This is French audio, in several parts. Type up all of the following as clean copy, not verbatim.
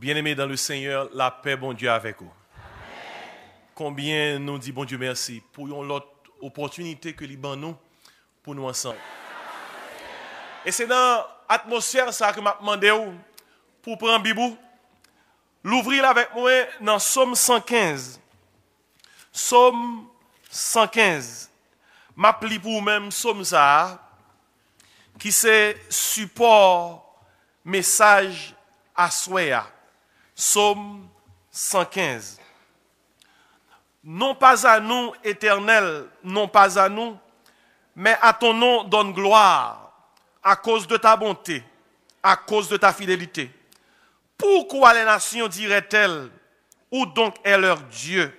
Bien-aimés dans le Seigneur, la paix, bon Dieu, avec vous. Combien nous dit bon Dieu merci pour l'autre opportunité que Liban nous pour nous ensemble. Et c'est dans l'atmosphère ça que m'a demandé pour prendre Bibou, l'ouvrir avec moi dans Psaume 115. Psaume 115. M'a pli pour vous-même Psaume ça qui c'est support message à Soya. Psaume 115. Non pas à nous, Éternel, non pas à nous, mais à ton nom donne gloire, à cause de ta bonté, à cause de ta fidélité. Pourquoi les nations diraient-elles, où donc est leur Dieu?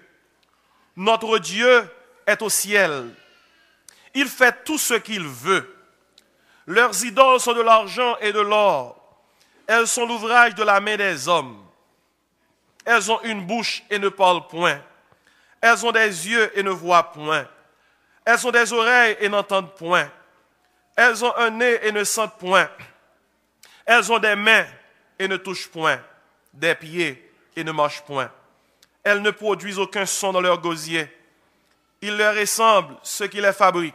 Notre Dieu est au ciel. Il fait tout ce qu'il veut. Leurs idoles sont de l'argent et de l'or. Elles sont l'ouvrage de la main des hommes. Elles ont une bouche et ne parlent point. Elles ont des yeux et ne voient point. Elles ont des oreilles et n'entendent point. Elles ont un nez et ne sentent point. Elles ont des mains et ne touchent point. Des pieds et ne marchent point. Elles ne produisent aucun son dans leur gosier. Il leur ressemble ceux qui les fabriquent,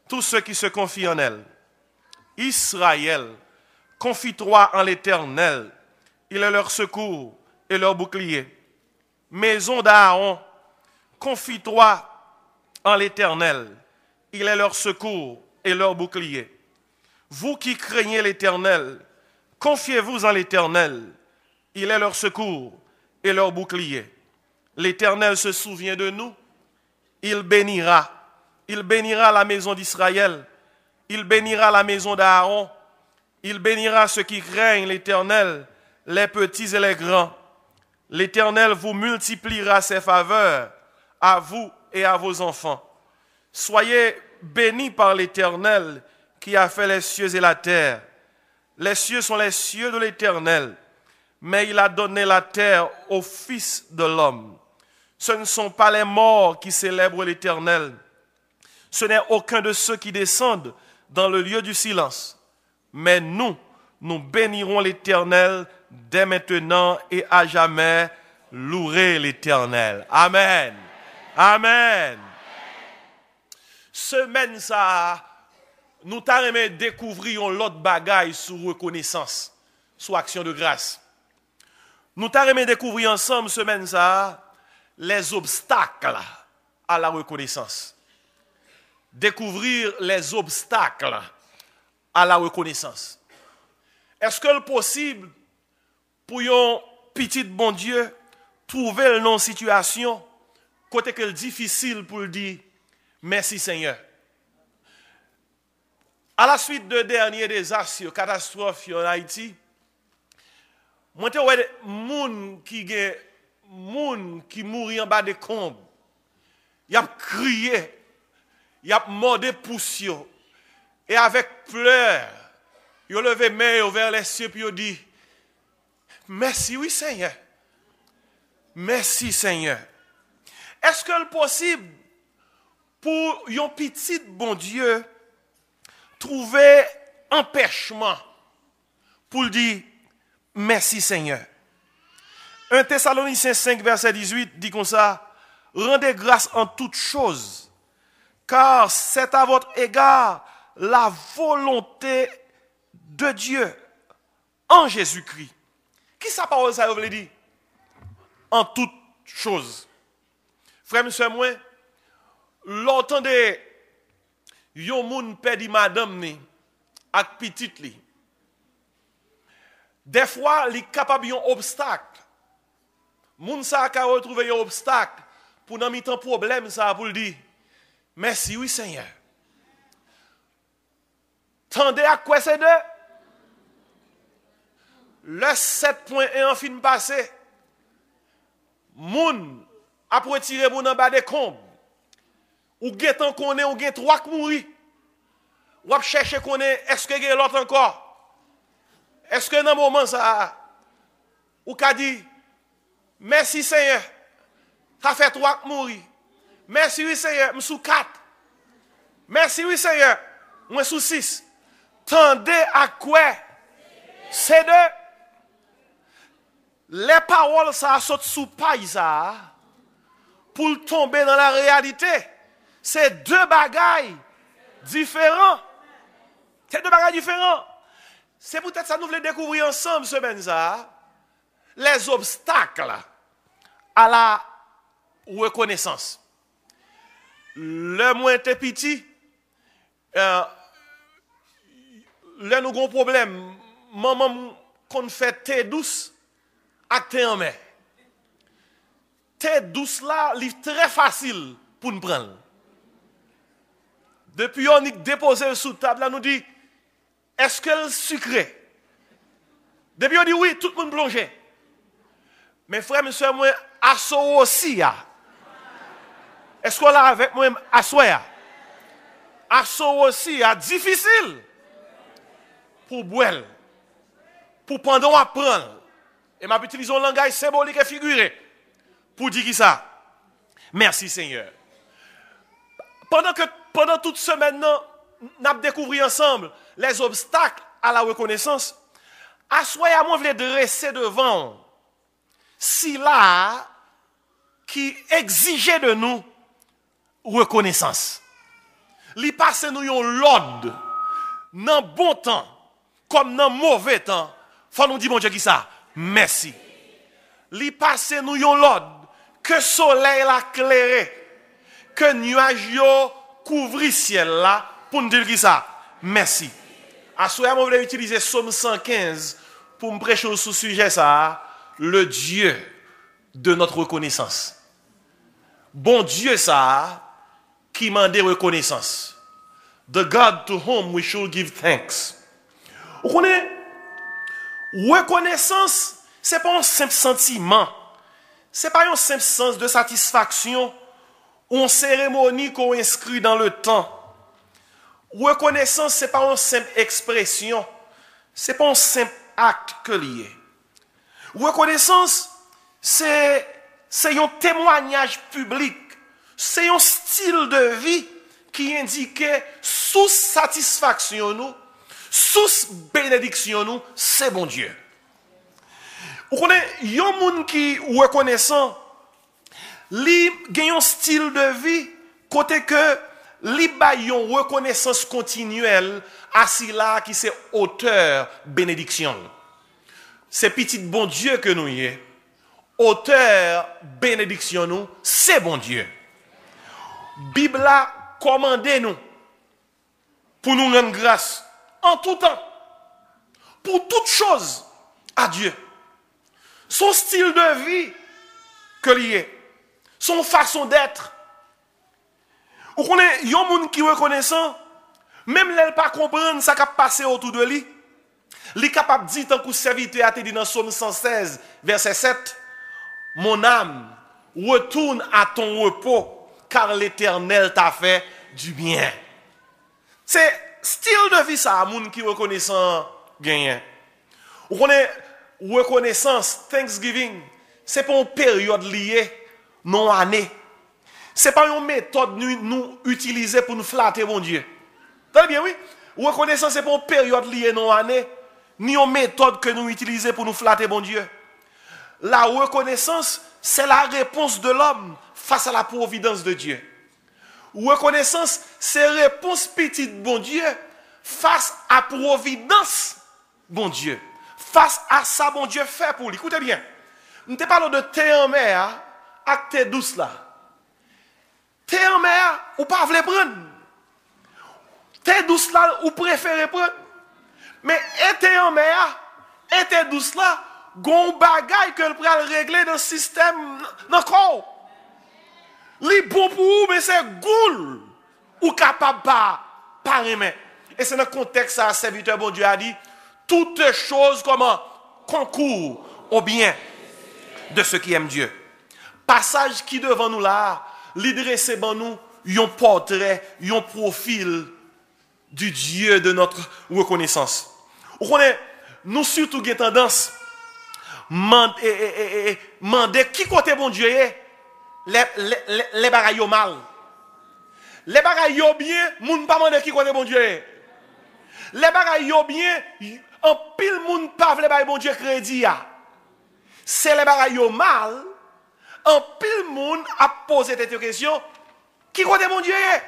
tous ceux qui se confient en elles. Israël, confie-toi en l'Éternel. Il est leur secours et leur bouclier. Maison d'Aaron, confie-toi en l'Éternel. Il est leur secours et leur bouclier. Vous qui craignez l'Éternel, confiez-vous en l'Éternel. Il est leur secours et leur bouclier. L'Éternel se souvient de nous. Il bénira. Il bénira la maison d'Israël. Il bénira la maison d'Aaron. Il bénira ceux qui craignent l'Éternel, les petits et les grands. L'Éternel vous multipliera ses faveurs à vous et à vos enfants. Soyez bénis par l'Éternel qui a fait les cieux et la terre. Les cieux sont les cieux de l'Éternel, mais il a donné la terre au Fils de l'homme. Ce ne sont pas les morts qui célèbrent l'Éternel. Ce n'est aucun de ceux qui descendent dans le lieu du silence. Mais nous bénirons l'Éternel dès maintenant et à jamais. Louez l'Éternel. Amen. Amen. Semaine ça, nous t'arrêtons découvrir l'autre bagaille sur reconnaissance, sur action de grâce. Nous t'arrêtons découvrir ensemble semaine ça, les obstacles à la reconnaissance. Découvrir les obstacles à la reconnaissance. Est-ce que c'est possible pour un petit bon Dieu trouver le non situation côté que c'est difficile pour le dire merci Seigneur. À la suite de derniers désastres, catastrophes en Haïti, moi te ouais moun qui mourit en bas des combes. Y a crié, y a mordé poussière et avec pleurs, il a levé main vers les cieux puis il dit merci oui Seigneur. Merci Seigneur. Est-ce que c'est possible pour un petit bon Dieu trouver empêchement pour dire merci Seigneur? 1 Thessaloniciens 5 verset 18 dit comme ça, rendez grâce en toutes choses, car c'est à votre égard la volonté de Dieu en Jésus-Christ. Qui sa parole ça veut dire? En toutes choses. Frère, monsieur, moi, l'entendez, yon moun pedi madame ni, ak petite li. Des fois, li capable yon obstacle. Moun sa ka retrouver yon obstacle pour nan mitan problème ça pour le dire. Merci oui Seigneur. Tendez à quoi c'est deux? Le 7.1 en fin passé. Moun a retiré moun en bas des combes. Ou getan koné ou gen 3 qui mouri. Ou ap chercher koné est-ce que gen l'autre encore? Est-ce que dans moment ça ou ka dit merci Seigneur. Ça fait 3 qui mouri. Merci oui Seigneur, m sous 4. Merci oui Seigneur, moi sous 6. Tendez à quoi? C'est deux. les paroles ça saute sous paille ça pour tomber dans la réalité. C'est deux bagailles différents. C'est deux bagailles différents. C'est peut-être ça nous voulons découvrir ensemble semaine ça. Les obstacles à la reconnaissance. Le moins était petit, le nous avons problème. Maman qu'on fait thé douce à thé en mer. Thé douce là, c'est très facile pour nous prendre. Depuis on a déposé sous table là, nous dit est-ce qu'elle sucré? Depuis on dit oui, tout le monde plongé. Mais frère, monsieur, moi, assaut aussi. Est-ce qu'on l'a avec moi assaut? Assaut aussi, difficile pour boire, pour pendant apprendre. Et m'a utilisé un langage symbolique et figuré pour dire qui ça. Merci Seigneur. Pendant toute semaine, nous avons découvert ensemble les obstacles à la reconnaissance. Assoya, moi, je voulais dresser devant si là qui exigeait de nous reconnaissance. Li passe nous yon l'ordre dans bon temps comme dans mauvais temps. Faut nous dire bon Dieu qui ça? Merci. Li passe nous yon l'ordre que soleil la clairé, que nuage yo couvri ciel là pour nous dire qui ça? Merci. À ce moment, je vais utiliser Psaume 115 pour me prêcher sur ce sujet ça, le Dieu de notre reconnaissance. Bon Dieu ça qui m'a demandé reconnaissance. The God to whom we should give thanks. Vous connaissez, reconnaissance, ce n'est pas un simple sentiment. Ce n'est pas un simple sens de satisfaction ou une cérémonie qu'on inscrit dans le temps. Reconnaissance, ce n'est pas une simple expression. Ce n'est pas un simple acte que lié. Reconnaissance, c'est un témoignage public. C'est un style de vie qui indique sous satisfaction nous, sous bénédiction nous, c'est bon Dieu. Vous connaissez, il y a des gens qui reconnaissant, li gen un style de vie côté que li ba yon reconnaissance continuelle à cela qui c'est auteur bénédiction. C'est petit bon Dieu que nous y est. Auteur bénédiction nous, c'est bon Dieu. Bible a commandé nous pour nous rendre grâce en tout temps, pour toute chose à Dieu. Son style de vie que lié, son façon d'être. Vous connaissez, il y a des gens qui reconnaissent, même l'elle pas comprendre ça qui a passé autour de lui. Il est capable de dire, tant que serviteur a été dit dans Psaume 116, verset 7, mon âme, retourne à ton repos, car l'Éternel t'a fait du bien. C'est style de vie ça, moun qui reconnaissant gagnant. Vous connaissez, reconnaissance, Thanksgiving, c'est pas une période liée, non année. C'est pas une méthode nous utiliser pour nous flatter mon Dieu. Très bien, oui. Reconnaissance, c'est pas une période liée, non année, ni une méthode que nous utilisons pour nous flatter mon Dieu. La reconnaissance, c'est la réponse de l'homme face à la providence de Dieu. Reconnaissance, c'est réponse petite bon Dieu face à providence bon Dieu. Face à ça bon Dieu fait pour lui. Écoutez bien. Nous te parlons de thé en mer avec thé douce là. Thé en mer, ou pas voulez prendre. Thé douce là, ou préférez prendre. Mais thé en mer, et thé douce là, gon bagay que le pral régler dans le système dans le corps. Li bon pour vous, mais c'est goul ou capable pas aimer. Et c'est dans le contexte ça, serviteur bon Dieu a dit, toutes choses comment concourent au bien de ceux qui aiment Dieu. Passage qui devant nous là, li dresse ban nous un portrait, un profil du Dieu de notre reconnaissance. Vous connaissez, nous surtout avons tendance demander qui côté bon Dieu est, les bagailles mal. Les bagailles bien, moun pas demander qui côté bon Dieu est. Les bagailles bien, en pile moun pas vle bay bon Dieu crédit ya. c'est les bagailles yo mal, en pile monde a posé cette question, qui côté mon Dieu est?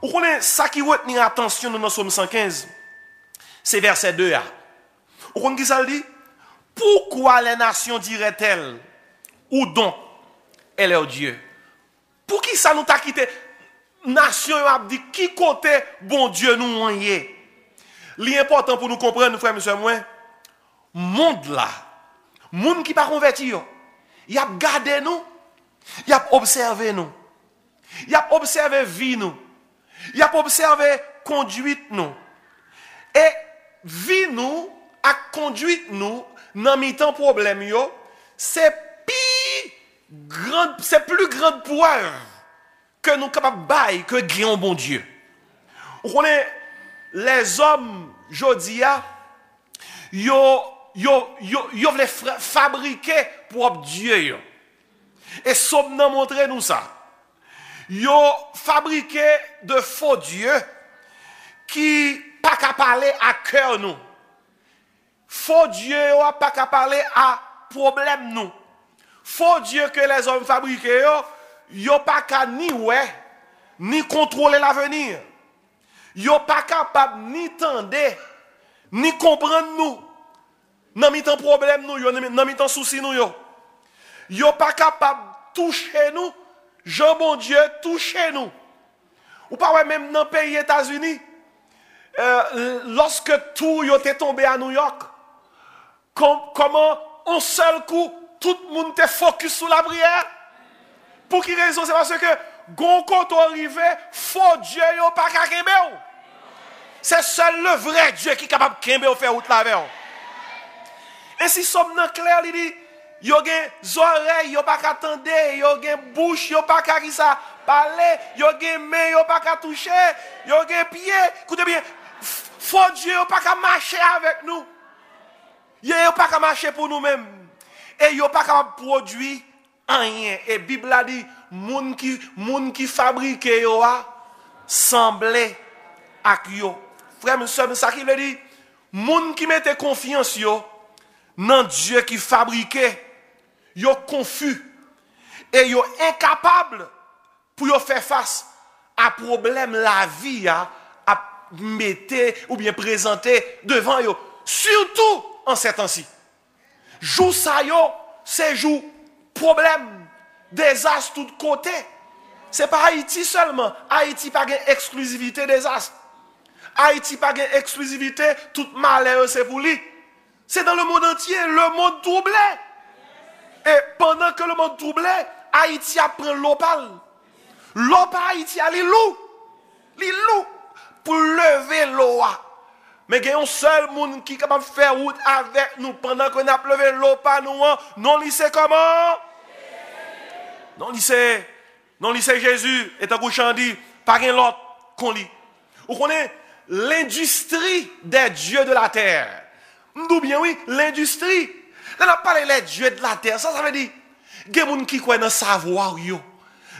Vous connaissez ça qui retient attention dans Somme 115? C'est verset 2a. Vous connaissez qui ça dit? Pourquoi les nations diraient-elles, ou donc, est leur Dieu? Pour qui ça nous t'a quitté? Nation a dit, qui côté bon Dieu nous y est? L'important pour nous comprendre, frères et sœurs, monde là, monde qui pas converti, il a gardé nous, il a observé nous, il a observé vie nous, il a observé conduite nous. Et vie nous, a conduite nous, dans mi-temps problème yo, c'est plus grande pouvoir que nous capables bailler que guérir bon Dieu. Vous connaissez les hommes jodia yo veulent fabriquer pour Dieu yo. Et Somme nan montre nous ça. Yo fabriqué de faux dieux qui pas qu'à parler à cœur nous. Faux dieux yo pas qu'à parler à problème nous. Faux dieux que les hommes fabriqués yo pas qu'à ni ouais ni contrôler l'avenir. Yo pas capable ni tendre ni comprendre nous. Nan mi tan problème nous yo, nan mi tan souci nous yo. Yo pas capable toucher nous. Jean bon Dieu toucher nous. Ou pas même dans le pays États-Unis lorsque tout yo était tombé à New York, comment en seul coup tout le monde était focus sur la prière? Pour quelle raison? C'est parce que gon koto arrivé, faux Dieu yo pas ka kembe ou. C'est seul le vrai Dieu qui est capable de kembe ou faire route la veille. Et si sommes dans clair, il dit yo gen oreilles, yo pas ka tande, yo gen bouche, yo pas ka ki ça parler, yo gen main, yo pas ka toucher, yo gen pied. Écoutez bien, faux Dieu yo pas ka marcher avec nous. Yo pas ka marcher pour nous-mêmes. Et yo pas ka produire rien. Et Bible a dit moun qui fabrique yo a semblé ak yo. Frère, monsieur, ça qui veut dire moun qui mette confiance yo dans Dieu qui fabriquait, yo confus et yo incapable pour yo faire face à problème la vie à mettre ou bien présenter devant yo, surtout en ces temps-ci. Jou ça yo, c'est jou problème, désastre tout côté. C'est pas Haïti seulement. Haïti pas gain exclusivité désastre. Haïti pas gain exclusivité tout malheur c'est pour lui. C'est dans le monde entier, le monde troublé. Et pendant que le monde troublé, Haïti apprend l'opale. L'opale Haïti a les loups. Les loups pour lever l'eau. Mais il y a un seul monde qui est capable de faire route avec nous pendant qu'on a levé l'opale. Non, il sait comment? Non, il sait Jésus. Et tant qu'on dit, pas rien l'autre qu'on lit. Vous connaissez l'industrie des dieux de la terre. Nous bien oui, l'industrie. On a parlé des dieux de la terre. Ça veut dire, il y a des gens qui croient dans le savoir, dans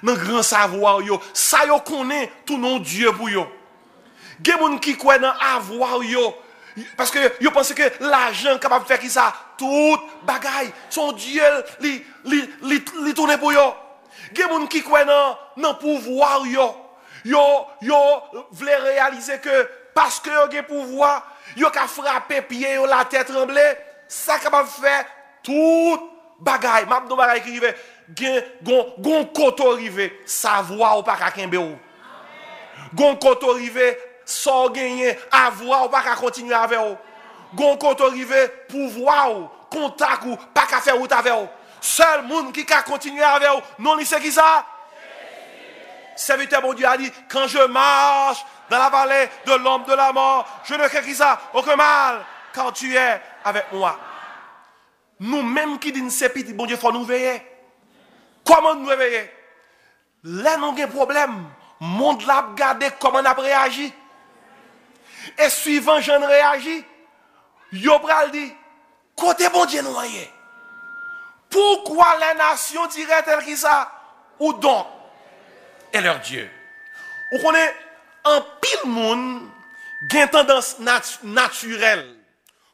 le grand savoir, ça yo connaît tout nom Dieu pour yo. Il y a des gens qui croient dans avoir, parce que yo pensent que l'argent est capable de faire qui ça, tout bagaille, son Dieu, li tourne pour yo. Il y a des gens qui croient dans le pouvoir, yo voulaient réaliser que parce que yo gen pouvoir, yo ka frapper pied yo la tête trembler, ça capable faire tout bagaille. M'a don bagaille qui rive gon koto rive, savoir ou pas ka kembe ou. Gon koto rive, so gagner avoir ou pas ka continuer avec ou. Gon koto rive, pouvoir ou, contact ou pas ka faire route avec ou. Seul monde qui ka continuer avec ou, non il sait qui ça? Serviteur bon Dieu a dit, quand je marche dans la vallée de l'ombre de la mort, je ne crains qui ça, aucun mal, quand tu es avec moi. Nous-mêmes qui disons c'est petit, bon Dieu, il faut nous veiller. Comment nous veiller? Là, nous avons un problème. Le monde l'a regardé comment on a réagi. Et suivant, je ne réagis. Yo pral dit, côté bon Dieu, nous voyons. Pourquoi les nations diraient-elles qui ça? Ou donc, et leur Dieu. Vous connaissez, en pile monde, il y a une tendance naturelle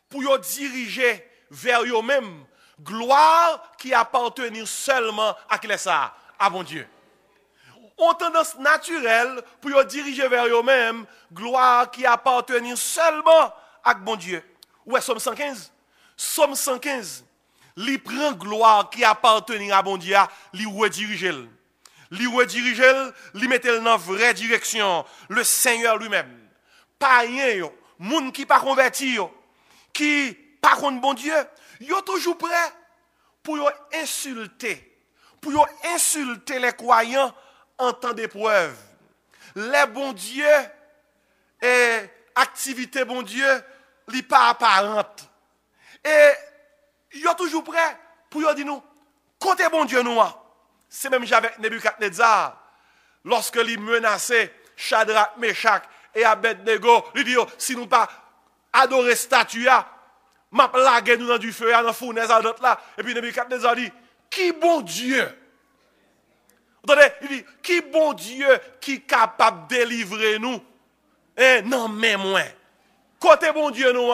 pour yo diriger vers eux-mêmes, gloire qui appartenait seulement à qui ça? À bon Dieu. On tendance naturelle pour diriger vers eux-mêmes, gloire qui appartenait seulement à bon Dieu. Où est Somme 115? Somme 115, il prend gloire qui appartenait à bon Dieu, il redirige. Il redirige, il met dans la vraie direction, le Seigneur lui-même. Pas rien, moun qui pas converti, qui pas contre bon Dieu, yo toujours prêt pour insulter les croyants en temps d'épreuve. Les bons dieux et activité bon Dieu, li pas apparente. Et yo toujours prêt pour dire nous, comptez bon Dieu nous. C'est même avec Nebuchadnezzar, lorsque il menaçait Shadrach, Meshach et Abednego, il dit si nous pas adorer statue, m'a plagué nous dans du feu, dans la fournaise à d'autres là. Et puis Nebuchadnezzar dit, qui bon Dieu? Vous entendez? Il dit, qui bon Dieu qui est capable de délivrer nous? Non, mais moi. Côté bon Dieu nous.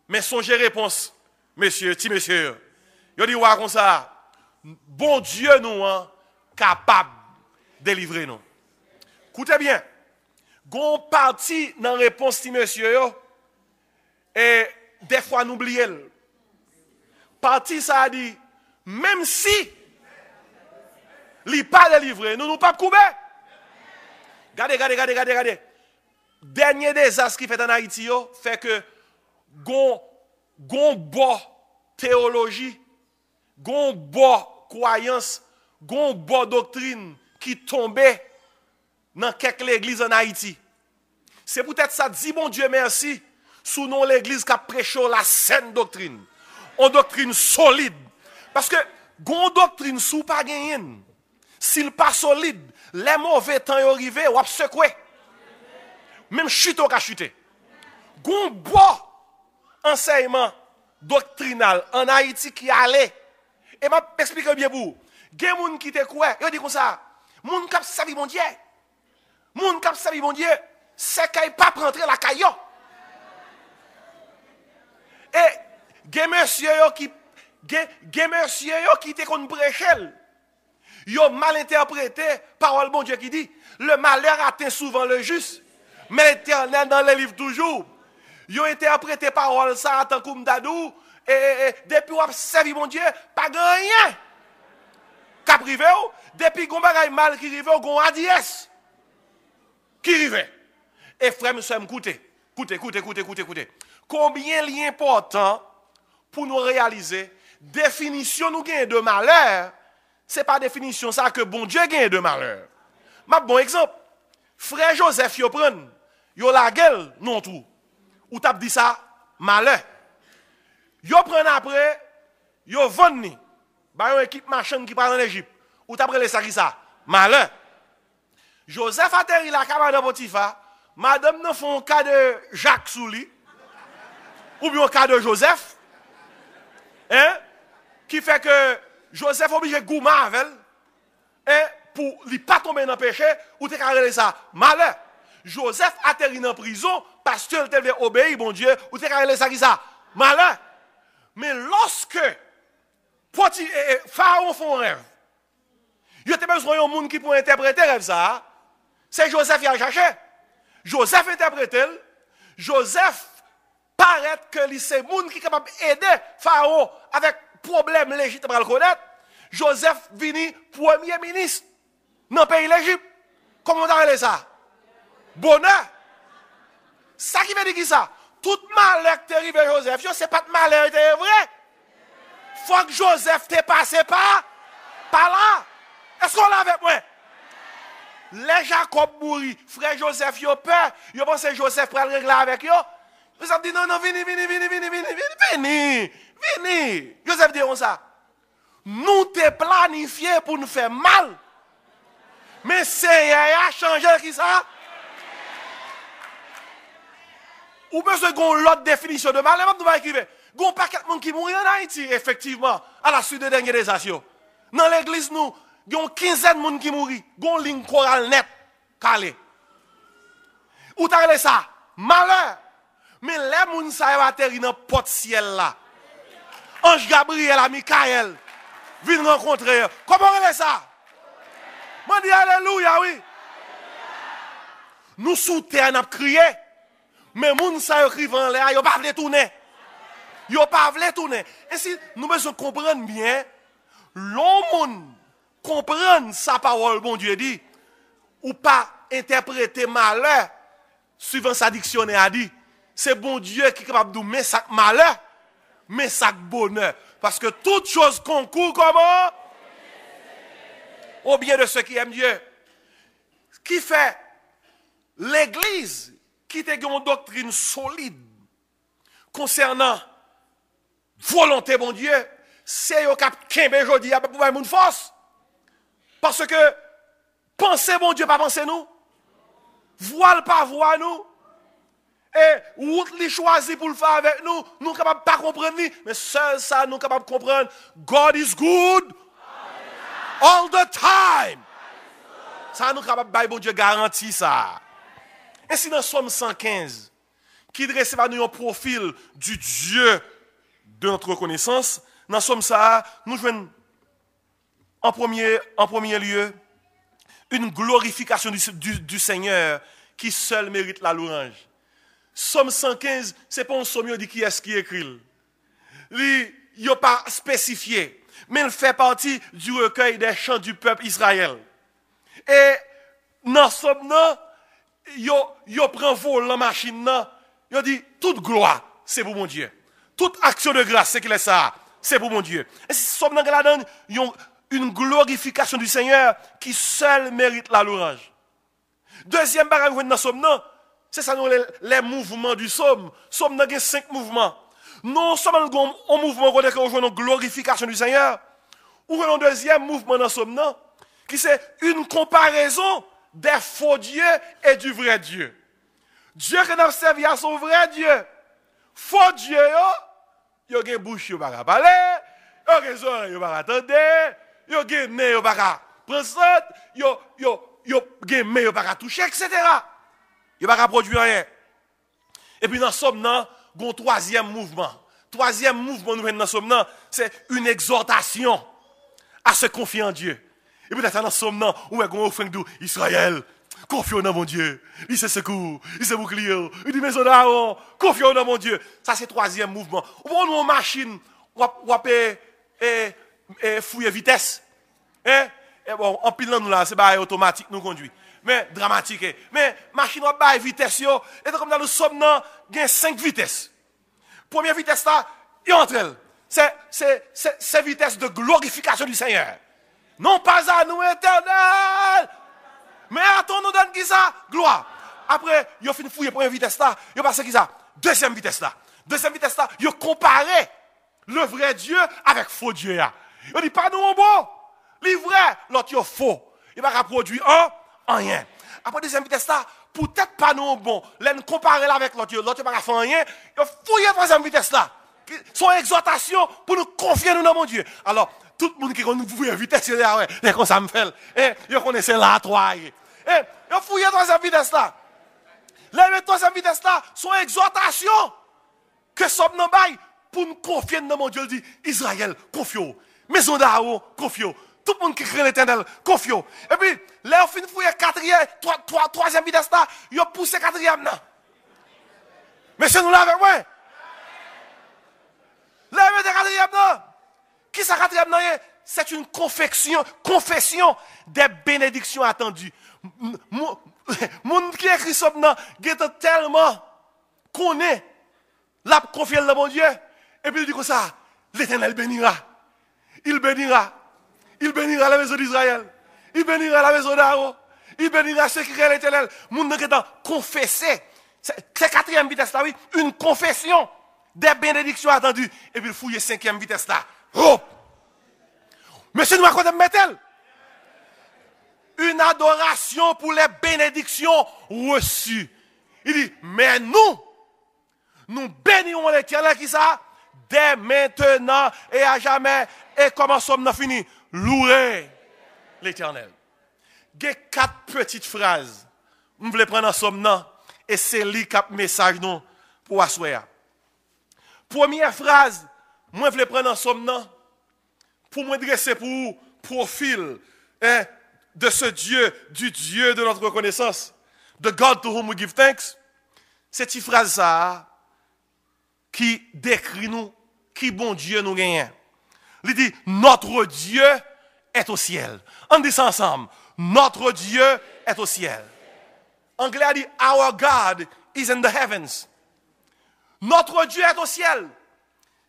Mais songez réponse, monsieur, petit monsieur. Il dit, ouais, comme ça. Bon Dieu nous, capable de délivrer nous. Écoutez bien. Gon parti dans la réponse, petit monsieur, et des fois nous oublions. Parti ça a dit, même si il n'est pas délivré, nous ne pas couper. Regardez. Dernier désastre qui fait en Haïti, fait que gon bon théologie, gon bon croyance, gon bon doctrine qui tombait dans quelques églises en Haïti. C'est peut-être ça, dit bon Dieu merci, sous nom l'église qui a prêché la saine doctrine. Une doctrine solide. Parce que gon doctrine sous pas gagné. S'il pas solide, les mauvais temps arrivés, ou secoué. Même chute au cas chuter. Gon bon enseignement doctrinal en Haïti qui allait. Et m'a expliquer bien pour. Gen moun qui te quoi, yo dit comme ça. Moun k'ap savi bon Dieu. Moun k'ap savi bon Dieu, c'est qu'il pas rentrer la caillou. Et gen monsieur yo qui te kon prêcher. Yo mal interprété parole bon Dieu qui dit le malheur atteint souvent le juste, mais l'Éternel dans les livres toujours. Yo interprété parole ça en tant que m'dadou et depuis ou servi mon Dieu pas rien. Cap rivé depuis gon bagay mal qui rivé gon adiès qui rivé. Et frère monsieur écoutez. Combien il est important pour nous réaliser définition nous gagne de malheur. C'est pas définition ça que bon Dieu gagne de malheur. Ma bon exemple, frère Joseph yo prend, yo la gueule non tout. Ou t'a dit ça malheur. Yo prend après, yo vend ni. Ba yon équipe marchande qui part en Égypte. Ou t'a prélé ça qui ça malheur. Joseph atterri la cabane de Potiphar, madame nan font cas de Jacques Souli ou bien cas de Joseph. Hein? Qui fait que Joseph obligé de goumer avec elle, pour ne pas tomber dans le péché, ou te carré ça malheur. Joseph atterrit en prison parce qu'il devait obéir, bon Dieu, ou te carré ça qui ça malheur. Mais lorsque Pharaon fait un rêve, il y a besoin d'un monde qui peut interpréter rêve ça. C'est Joseph qui a cherché. Joseph interprète. Joseph paraît que c'est monde qui est capable d'aider Pharaon avec problème légitime à le connaître. Joseph vini premier ministre dans le pays d'Égypte. Comment on appelle ça? Bonheur. Ça qui veut dire qui ça? Tout malheur qui est arrivé à Joseph, ce n'est pas de malheur, c'est vrai. Il faut que Joseph te passe par là. Est-ce qu'on l'a avec moi? Les Jacob mourit, frère Joseph, yo peur. Yo pense que Joseph pour le régler avec yo. Joseph dit non, vini. Joseph dit comme ça. Nous te planifié pour nous faire mal. Mais Seigneur a changé qui ça? Ou besoin de l'autre définition de mal, nous va écrire. Gon paquet de monde qui mourit en Haïti, effectivement, à la suite de dernière des actions. Dans l'église, nous, il y a une quinzaine de monde qui mourit. Gon ligne chorale net, calé. Ou t'as ça? Malheur. Mais les gens qui sont atterris dans le pot ciel là. Ange Gabriel à Michael. Viens rencontrer. Comment on est ça? Je dis alléluia, oui. Nous sous terre, nous crié. Mais les gens qui crient en l'air, ils ne peuvent pas tourner. Ils ne peuvent pas tourner. Et si nous devons comprendre bien, l'homme comprendre sa parole, bon Dieu dit, ou pas interpréter malheur, suivant sa dictionnaire a dit, c'est bon Dieu qui est capable de dire, mais ça malheur, mais ça bonheur. Parce que toute chose concourt comment? Au bien de ceux qui aiment Dieu. Ce qui fait l'Église qui a une doctrine solide concernant volonté, bon Dieu, c'est au cap Kembe jodi pour avoir une force. Parce que penser, bon Dieu, pas penser nous. Voile pas voir nous. Et route li choisi pour le faire avec nous, nous ne sommes pas comprendre, mais seul ça, nous sommes capables de comprendre. God is good all the time. Ça, nous sommes capables de bon Dieu garantit ça. Et si dans Somme 115, qui dresse à nous un profil du Dieu de notre reconnaissance, dans Somme ça, nous jouons en premier lieu une glorification du Seigneur qui seul mérite la louange. Somme 115, ce n'est pas un somme qui est-ce qui écrit. Il n'a pas spécifié, mais il fait partie du recueil des chants du peuple Israël. Et dans ce somme, il prend vol la machine, il dit toute gloire, c'est pour mon Dieu. Toute action de grâce, c'est qu'il est ça, c'est pour mon Dieu. Et si somme dans la donne, une glorification du Seigneur qui seul mérite la louange. Deuxième bagage dans ce somme, c'est ça les mouvements du psaume. Somme n'a 5 mouvements. Non seulement un mouvement qu'on a une glorification du Seigneur, ou un deuxième mouvement dans ce somme, qui c'est une comparaison des faux dieux et du vrai Dieu. Dieu qui n'a servi à son vrai Dieu. Faux Dieu, il y a une bouche, il n'y a pas parler, il y a des oreilles, il n'y a pas attendre, il y a des nez, il n'y a pas prendre ça, il y a des mains, il n'y a pas toucher, etc. Il n'y a pas produire rien. Et puis dans ce somme, il y a un troisième mouvement. Troisième mouvement, nous dans ce somme, c'est une exhortation à se confier en Dieu. Et puis dans ce somme, on a un offrande d'Israël. Confions dans mon Dieu. Il se secours, il se bouclier. Il dit, maison d'Aaron, confions dans mon Dieu. Ça, c'est le troisième mouvement. On a une machine, on va fouiller vitesse. Et bon, en pilant nous là, c'est pas automatique, nous conduit. Mais dramatique. Mais machine va bailler vitesse yo. Et comme dans le somme, il y a 5 vitesses. Première vitesse là, il entre elle. C'est vitesse de glorification du Seigneur. Non pas à nous éternel. Mais attends, nous donne qui ça? Gloire. Après, il a fini fouiller première vitesse là, il a passé qui ça? Deuxième vitesse là. Deuxième vitesse là, il a comparé le vrai Dieu avec faux Dieu là. Il dit pas nous bon. Le vrai, l'autre est faux. Il va produire rien. Après deuxième vitesse là, peut-être pas nous bon. L'en comparer avec l'autre va faire rien. Il faut fouiller troisième vitesse là. Son exhortation pour nous confier nous dans mon Dieu. Alors, tout le monde qui connaît fouiller vitesse là, ouais, comme ça me fait. Et il connaissait là trois. Et il faut fouiller troisième vitesse là. La troisième vitesse là, son exhortation que sommes nous bail pour nous confier dans mon Dieu. Il dit Israël, confie. Maison d'Aaron, confie. Tout le monde qui crée l'éternel, confie. Et puis, là, on finit de fouiller troisième vitesse là, il a poussé quatrième là. Mais c'est nous là avec moi. Là, il a quatrième là. Qui c'est quatrième là? C'est une confession des bénédictions attendues. Moun qui écrit ça maintenant, il est tellement connaît la confiance dans mon Dieu. Et puis il dit comme ça, l'Éternel bénira. Il bénira. Il bénira la maison d'Israël. Il bénira la maison d'Aaron. Il bénira ceux qui créent l'Éternel. Moun qui est confessé. C'est quatrième vitesse là, oui. Une confession des bénédictions attendues. Et puis il fouille cinquième vitesse là. Oh! Monsieur nous raconte mettre une adoration pour les bénédictions reçues. Il dit, mais nous bénirons l'Éternel qui ça dès maintenant et à jamais. Et comment sommes-nous finis? Louer l'Éternel. Il y a 4 petites phrases. Je voulais prendre en somme et c'est lui qui a message nous pour asseoir. Première phrase, moi je vais prendre en somme pour me dresser pour profil de ce Dieu, du Dieu de notre reconnaissance, the God to whom we give thanks. C'est une phrase ça qui décrit nous, qui bon Dieu nous gagne. Il dit, notre Dieu est au ciel. On dit ça ensemble. Notre Dieu est au ciel. Anglais a dit, our God is in the heavens. Notre Dieu est au ciel.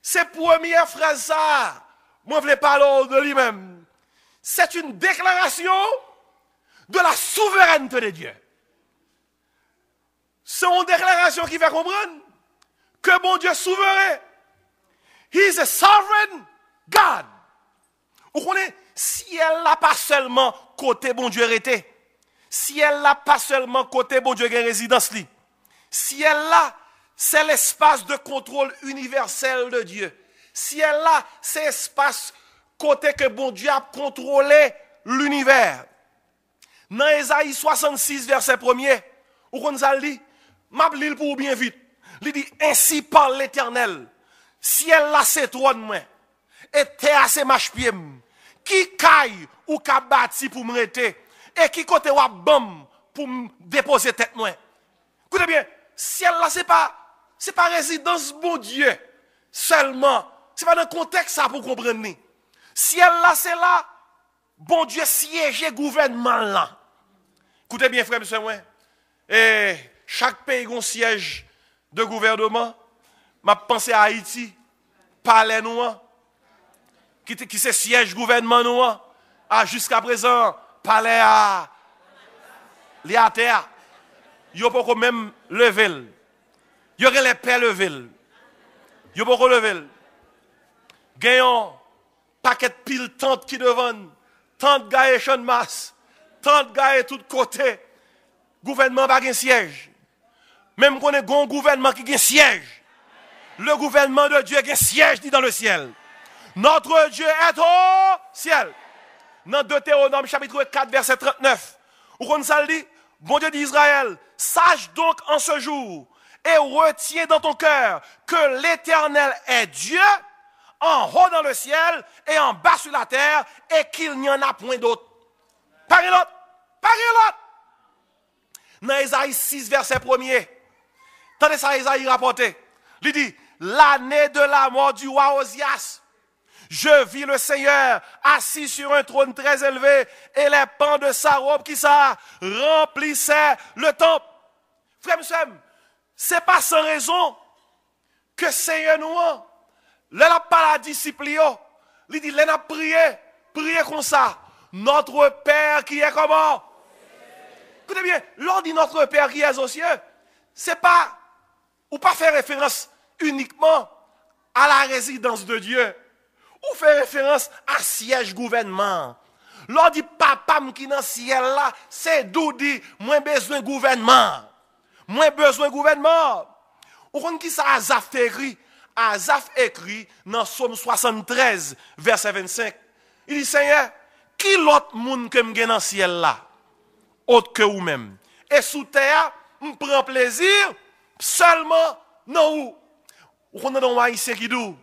C'est première phrase ça. Moi, je voulais parler de lui-même. C'est une déclaration de la souveraineté de Dieu. C'est une déclaration qui fait comprendre que bon Dieu est souverain. He is a sovereign God. Vous connaissez, si elle n'a pas seulement côté bon Dieu arrêté, si elle n'a pas seulement côté bon Dieu qui résidence li, si elle l'a, c'est l'espace de contrôle universel de Dieu. Si elle l'a, c'est l'espace côté que bon Dieu a contrôlé l'univers. Dans Ésaïe 66, verset 1er, où on a dit, m'a l'île pour bien vite. Il dit, ainsi parle l'Éternel. Ciel là c'est trône moi. Et terre c'est marche pied. Qui caille ou ka bâti pour me rester. Et qui côté wa bam pour me déposer tête moi. Écoutez bien, ciel là c'est pas résidence bon Dieu seulement. C'est pas dans le contexte ça pour comprendre. Ciel là c'est là bon Dieu siège gouvernement là. Écoutez bien frère monsieur moi. Et chaque pays a un siège de gouvernement. M'a pensé à Haïti, palais noir, qui c'est siège gouvernement noir, jusqu'à présent, palais à terre. Yo pas même lever. Yo aurait les pères lever. Yo pas lever. Gagnons paquet pile tente qui devant, tente gagne champ de masse, tente gagne tout côté. Gouvernement pas un siège. Même qu'on est un gouvernement qui a un siège. Le gouvernement de Dieu qui siège dit dans le ciel. Notre Dieu est au ciel. Dans Deutéronome chapitre 4 verset 39. Où on ça dit, bon Dieu d'Israël, sache donc en ce jour et retiens dans ton cœur que l'Éternel est Dieu en haut dans le ciel et en bas sur la terre et qu'il n'y en a point d'autre. Pas l'autre. Pas l'autre. Dans Ésaïe 6 verset 1er. Tendez ça Ésaïe rapporté. Il dit, l'année de la mort du roi Osias, je vis le Seigneur assis sur un trône très élevé et les pans de sa robe qui ça remplissaient le temple. Frère, monsieur, c'est pas sans raison que Seigneur nous, là pas la disciple, il dit, là n'a prié comme ça. Notre Père qui est comment? Écoutez bien, l'on dit notre Père qui est aux cieux, c'est pas, ou pas faire référence uniquement à la résidence de Dieu, ou faire référence à siège gouvernement. L'on dit papa qui dans le ciel là, c'est d'où dit, moins besoin de gouvernement. Moins besoin de gouvernement. Ou qu'on qui ça Asaph écrit? Asaph écrit dans Psaume 73, verset 25. Il dit, Seigneur, qui l'autre monde que me dans le ciel là? Autre que vous-même. Et sous terre, on prend plaisir seulement non où. Ou qu'on a dans Haïtien qui dit,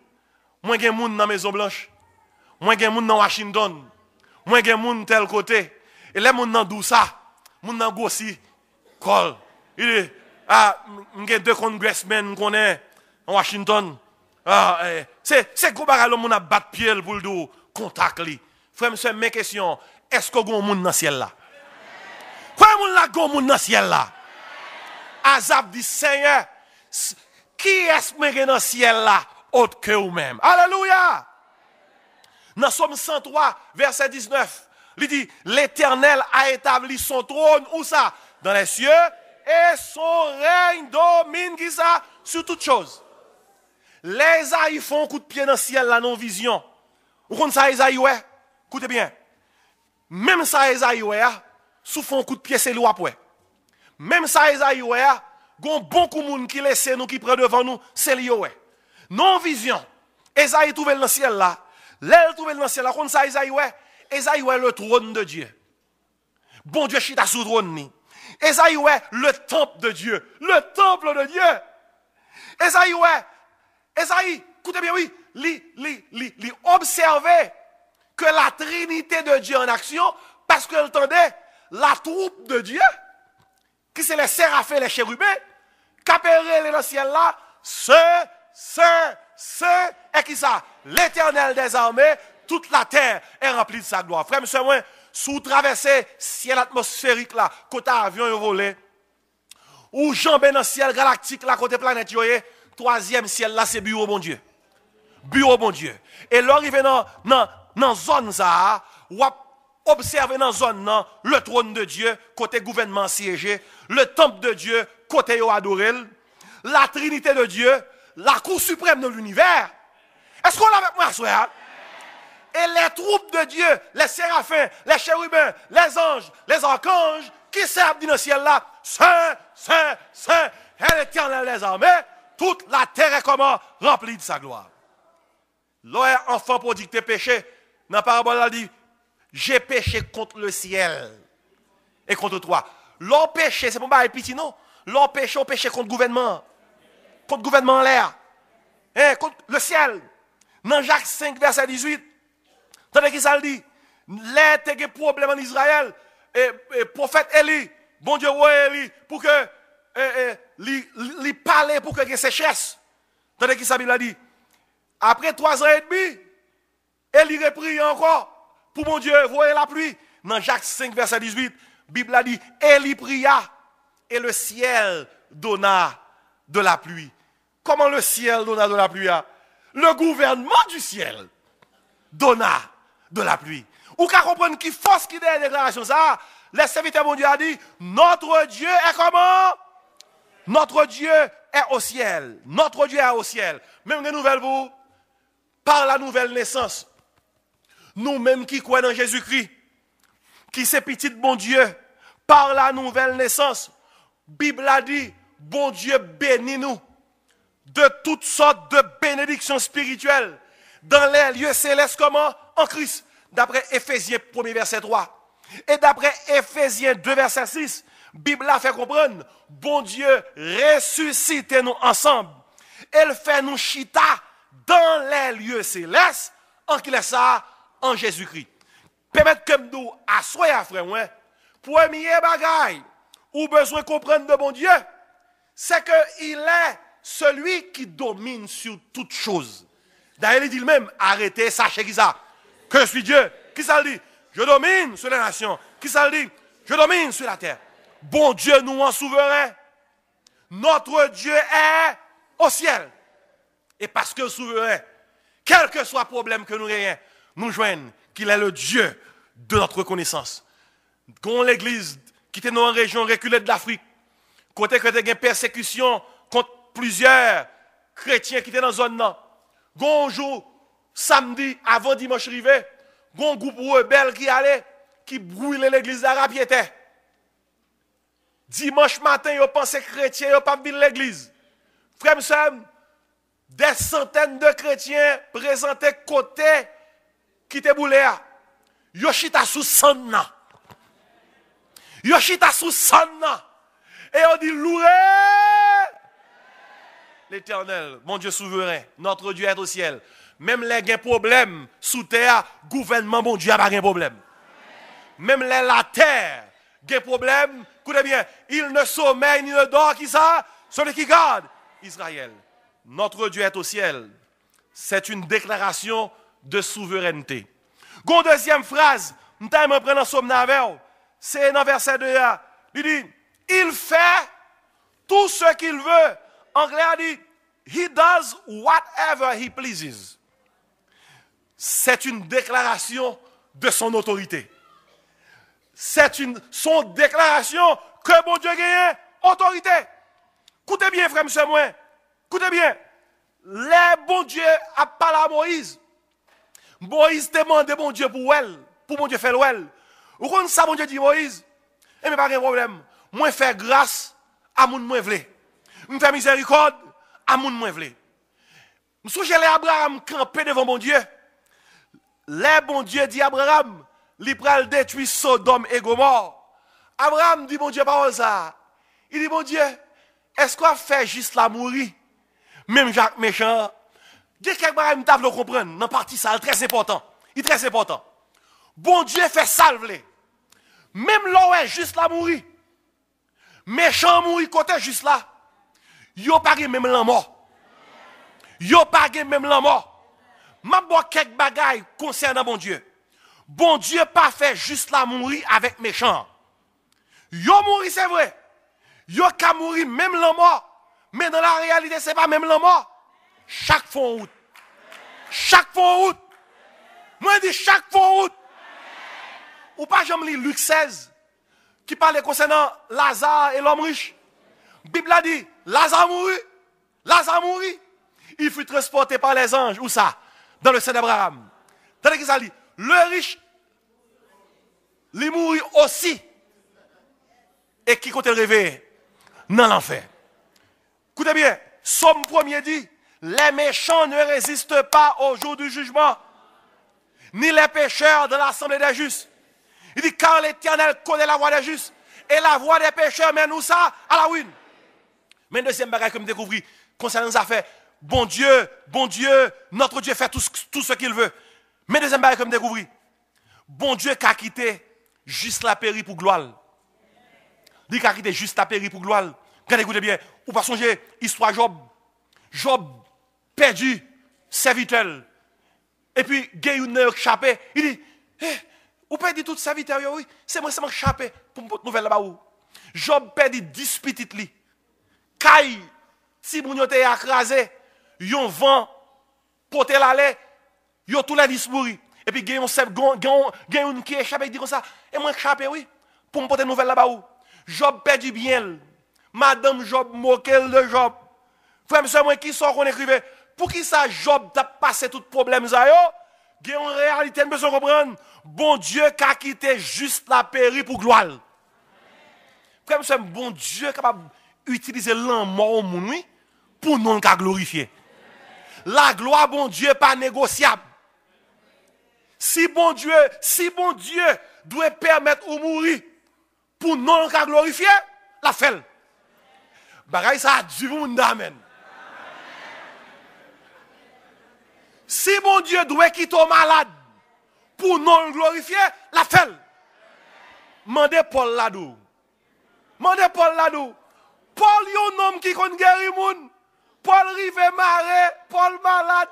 moi j'ai moun dans Maison Blanche. Moi j'ai moun dans Washington. Moi j'ai moun tel côté. Et les moun dans Dousa, moun dans Gossi, Col. Il dit, j'ai deux congressmen qu'on est en Washington. C'est gros bagage moun a battre pied pour le dos contact li. Frère monsieur, mes questions, est-ce que vous moun dans ciel là? Frère moun la go moun dans ciel là? Azab dit Seigneur, qui est-ce que dans le ciel là autre que vous-même? Alléluia! Dans Somme 103, verset 19, il dit, l'Éternel a établi son trône, où ça? Dans les cieux, et son règne domine qui ça? Sur toutes choses. Les Aïe font un coup de pied dans le ciel, la non-vision. Vous connaissez ça, Esaïe, ouais? Écoutez bien. Même ça, Esaïe, ouais, sous font un coup de pied, c'est l'ouap, ouais. Même ça, Esaïe, ouais, gon beaucoup de monde qui laisse nous, qui prend devant nous, c'est lui, ouais. Non-vision. Esaïe trouve dans le ciel là. L'elle trouve dans le ciel là. Comme ça, Esaïe, ouais. Esaïe, ouais, le trône de Dieu. Bon Dieu, chita sous trône, ni. Esaïe, ouais, le temple de Dieu. Le temple de Dieu. Esaïe, ouais. Esaïe, écoutez bien, oui. observait que la Trinité de Dieu en action, parce qu'elle entendait la troupe de Dieu, qui c'est les séraphins, les chérubins, qui appellent dans le ciel là, et qui ça? L'Éternel des armées, toute la terre est remplie de sa gloire. Frère, monsieur, moi, sous traverser ciel atmosphérique là, côté avion volé, ou jambé dans le ciel galactique là, côté planète, troisième ciel là, c'est bureau bon Dieu. Bureau bon Dieu. Et l'arrivée dans zone ça, ou observer dans zone nan, le trône de Dieu, côté gouvernement siégé, le temple de Dieu, côté yo adoré, la Trinité de Dieu, la cour suprême de l'univers. Est-ce qu'on l'a avec moi, frère? Et les troupes de Dieu, les séraphins, les chérubins, les anges, les archanges, qui servent dans le ciel là, Saint, Saint, Saint, et l'Éternel des armées, toute la terre est comment? Remplie de sa gloire. L'homme enfant prodigue tes péchés, dans la parabole, elle dit, j'ai péché contre le ciel et contre toi. L'homme péché, c'est pour pas petit, non? L'homme péché, on péché contre le gouvernement en l'air, contre le ciel. Dans Jacques 5, verset 18, attendez qui ça le dit? Les des problèmes en Israël, et prophète Élie, bon Dieu, ouais, Élie, pour que, lui parler pour que il y ait sécheresse. Attendez qui ça Bible a dit? Après 3 ans et demi, Élie reprit encore, pour mon Dieu, voyez la pluie. Dans Jacques 5, verset 18, Bible a dit, Élie pria, et le ciel donna de la pluie. Comment le ciel donna de la pluie? Le gouvernement du ciel donna de la pluie. Ou qu'à comprendre qui force qui est la déclaration ça, le serviteur mon Dieu a dit, notre Dieu est comment? Notre Dieu est au ciel. Notre Dieu est au ciel. Même des nouvelles vous, par la nouvelle naissance, nous-mêmes qui croyons en Jésus-Christ, qui c'est petit bon Dieu, par la nouvelle naissance, Bible a dit, bon Dieu bénit nous de toutes sortes de bénédictions spirituelles dans les lieux célestes comment? En Christ. D'après Éphésiens 1 verset 3. Et d'après Éphésiens 2 verset 6, Bible a fait comprendre, bon Dieu ressuscite nous ensemble. Elle fait nous chita dans les lieux célestes, en qui ça? En Jésus-Christ. Permettre que nous assoyons, frère, premier bagaille, ou besoin de comprendre de bon Dieu, c'est qu'il est celui qui domine sur toutes choses. D'ailleurs, il dit lui-même, arrêtez, sachez qui ça? Que je suis Dieu. Qui ça le dit? Je domine sur les nations. Qui ça le dit? Je domine sur la terre. Bon Dieu nous en souverain. Notre Dieu est au ciel. Et parce que souverain, quel que soit le problème que nous ayons, nous joignons qu'il est le Dieu de notre reconnaissance. Quand l'église qui était dans une région reculée de l'Afrique, côté que il y a une persécution contre plusieurs chrétiens qui étaient dans la zone là, un jour, samedi, avant dimanche arrivé, un groupe rebelle qui allait, qui brûlait l'église arabe qui était. Dimanche matin, ils pensaient chrétiens, ils n'ont pas vu l'église. Frère, des centaines de chrétiens présentés côté qui étaient boulés. Yoshita sous sanna. Yoshita sous sanna. Et on dit loué l'Éternel, mon Dieu souverain, notre Dieu est au ciel. Même les gens problèmes sous terre, gouvernement, mon Dieu, n'a pas de problème. Même les la terre, des problèmes, écoutez bien, il ne sommeille ni ne dort, qui ça? Celui qui garde Israël. Notre Dieu est au ciel. C'est une déclaration de souveraineté. Gon deuxième phrase, nous allons prendre en somme c'est dans verset 2. Il dit, il fait tout ce qu'il veut. Anglais a dit, he does whatever he pleases. C'est une déclaration de son autorité. C'est son déclaration que bon Dieu gagne autorité. Écoutez bien, frère, monsieur, moi. Écoutez bien. Les bon Dieu a parlé à Moïse. Moïse demande bon Dieu pour elle, pour bon Dieu faire l'ouel. Vous connaissez ça, bon Dieu dit Moïse? Eh bien, pas de problème. Moi, faire grâce à mon moins vlé. Je fais miséricorde à mon moins vlé. Je suis allé Abraham camper devant mon Dieu. Les bon Dieu dit Abraham, il pral détruire Sodome et Gomorrhe. Abraham dit bon Dieu parole ça. Il dit bon Dieu, est-ce qu'on fait juste la mourir? Même Jacques méchant, Il y a quelques bagages que vous comprendre. Dans partie ça, très important. Il est très important. Bon Dieu fait salver. Même là où est juste là mourir. Méchant mourir côté juste là. Yo pas même la mort. Yo pas même la mort. M'a boit quelques bagages concernant bon Dieu. Bon Dieu pas fait juste là mourir avec méchant. Yo mourir c'est vrai. Yo ka mourir même la mort. Mais dans la réalité c'est pas même la mort. Chaque fois en route. Chaque fois en route. Moi dis chaque fois en route. Ou pas j'aime lire Luc 16 qui parle concernant Lazare et l'homme riche. La Bible a dit Lazare mourit. Lazare mourit. Il fut transporté par les anges. Où ça? Dans le sein d'Abraham. Tandis que ça dit le riche, il mourit aussi. Et qui compte le réveiller? Dans l'enfer. Écoutez bien, Somme 1er dit, les méchants ne résistent pas au jour du jugement, ni les pécheurs de l'assemblée des justes. Il dit, car l'Éternel connaît la voie des justes, et la voie des pécheurs mène nous ça à la ruine. Mais deuxième bagage que je découvris, concernant les affaires, bon Dieu, notre Dieu fait tout ce qu'il veut. Mais deuxième bagage que je découvris, bon Dieu qui a quitté juste la péri pour gloire. Il a quitté juste la péri pour gloire. Regardez, écoutez bien, ou pas songer, histoire Job. Job perdu, serviteur. Et puis, il y a une échappé. Il dit, ou perdu tout serviteur, oui, c'est moi échappé pour une nouvelle là-bas. Job perdu 10 petites li. Kai, si vous avez écrasé, yon vent, pote l'allée, yon tout les 10 mourir. Et puis, il y a une qui échappé, il dit comme ça, et moi échappé, oui, pour me porter une nouvelle là-bas. Job perdu bien. Madame Job moquel de Job. Frère, monsieur, moi qui sort qu'on écrivait, pour qui ça Job t'a passé tout problème ça yo? Il y a une réalité, nous besoin comprendre. Bon Dieu qui a quitté juste la péri pour gloire. Frère, monsieur, bon Dieu capable d'utiliser l'amour au monde pour nous glorifier. La gloire, bon Dieu, pas négociable. Si bon Dieu doit permettre de mourir pour nous glorifier, la fait. Bagay ça du monde amen. Si mon Dieu doit quitter au malade pour non glorifier, la fait. Mandez Paul là-dedans. Mandez Paul là-dedans. Paul yon homme qui kon guéri moun. Paul rive maré, Paul malade.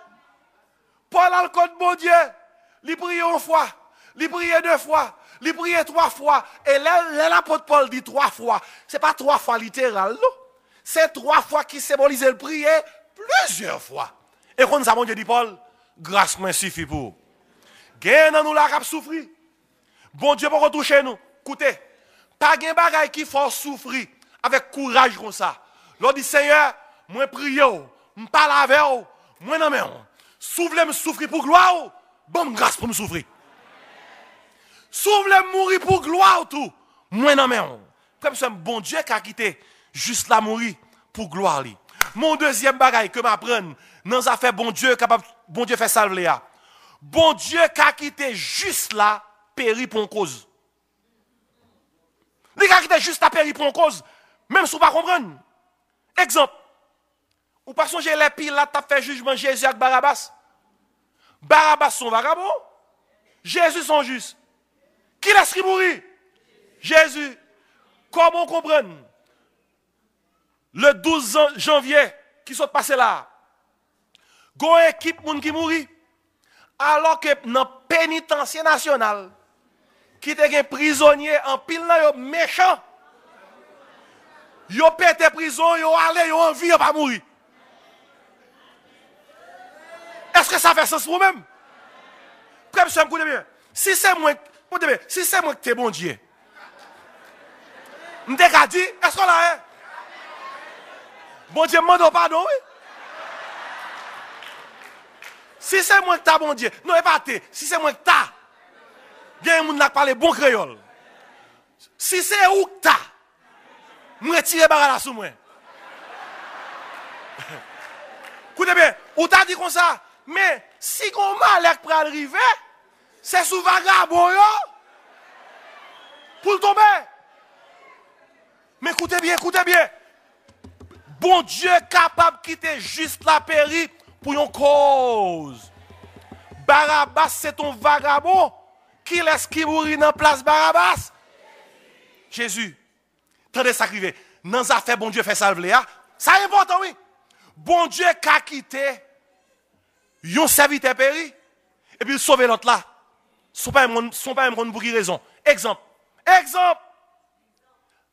Paul al contre bon Dieu. Il prie une fois, il prie 2 fois, il prie 3 fois. Et l'apôtre Paul dit 3 fois. Ce n'est pas 3 fois littéral, non? C'est 3 fois qui symbolise le prier plusieurs fois. Et quand ça, mon Dieu dit Paul, grâce moi suffit pour. Gain dans nous la cap souffrir. Bon Dieu pour toucher nous. Écoutez, pas de bagaille qui faut souffrir avec courage comme ça. L'on dit Seigneur, moi prie, je parle avec vous, moi non mais souffle me souffrir pour gloire, bonne grâce pour me souffrir. Souffle me mourir pour gloire tout, moi non mais comme c'est un bon Dieu qui a quitté juste la mourir pour gloire. Mon deuxième bagaille que m'apprendre dans les affaires bon Dieu capable bon Dieu fait salver là. Bon Dieu qui a quitté juste là péri pour une cause. Il a quitté juste là péri pour une cause même si vous ne comprenez pas. Exemple. Ou pas songer les Pilates t'a fait jugement Jésus avec Barabbas. Barabbas son vagabond. Jésus son juste. Qui laisse qui mourir? Jésus. Comment comprendre? Le 12 janvier, qui sont passés là, il y a une équipe qui mourit. Alors que dans le pénitencier national, qui était un prisonnier en pile, méchant, ils ont pété prison, ils ont allé, ils ont envie, ils n'ont pas mourir. Est-ce que ça fait sens pour vous-même? Frère, monsieur, écoutez bien. Si c'est moi, que tu es bon Dieu, je t'ai dit, est-ce qu'on l'a? Bon Dieu, me demande pardon, oui. Si c'est moi que t'as, bon Dieu, non, pas t'es. Si c'est moi que t'as, il y a un monde qui parle bon créole. Si c'est où que t'as, je retire barra sous moi. Écoutez bien, ou t'as dit comme ça, mais si on malek pour arriver, c'est sous vagabond pour le tomber. Mais écoutez bien. Bon Dieu capable de quitter juste la péri pour une cause. Barabbas, c'est ton vagabond. Qui laisse qui mourir dans place Barabbas? Jésus. Tendez ça crier. Dans les affaires, bon Dieu fait salver. Ça est important, oui. Bon Dieu qu'a quitté. Yon serviteur péri. Et puis il sauve l'autre là. Sont pas un monde pour qui raison. Exemple.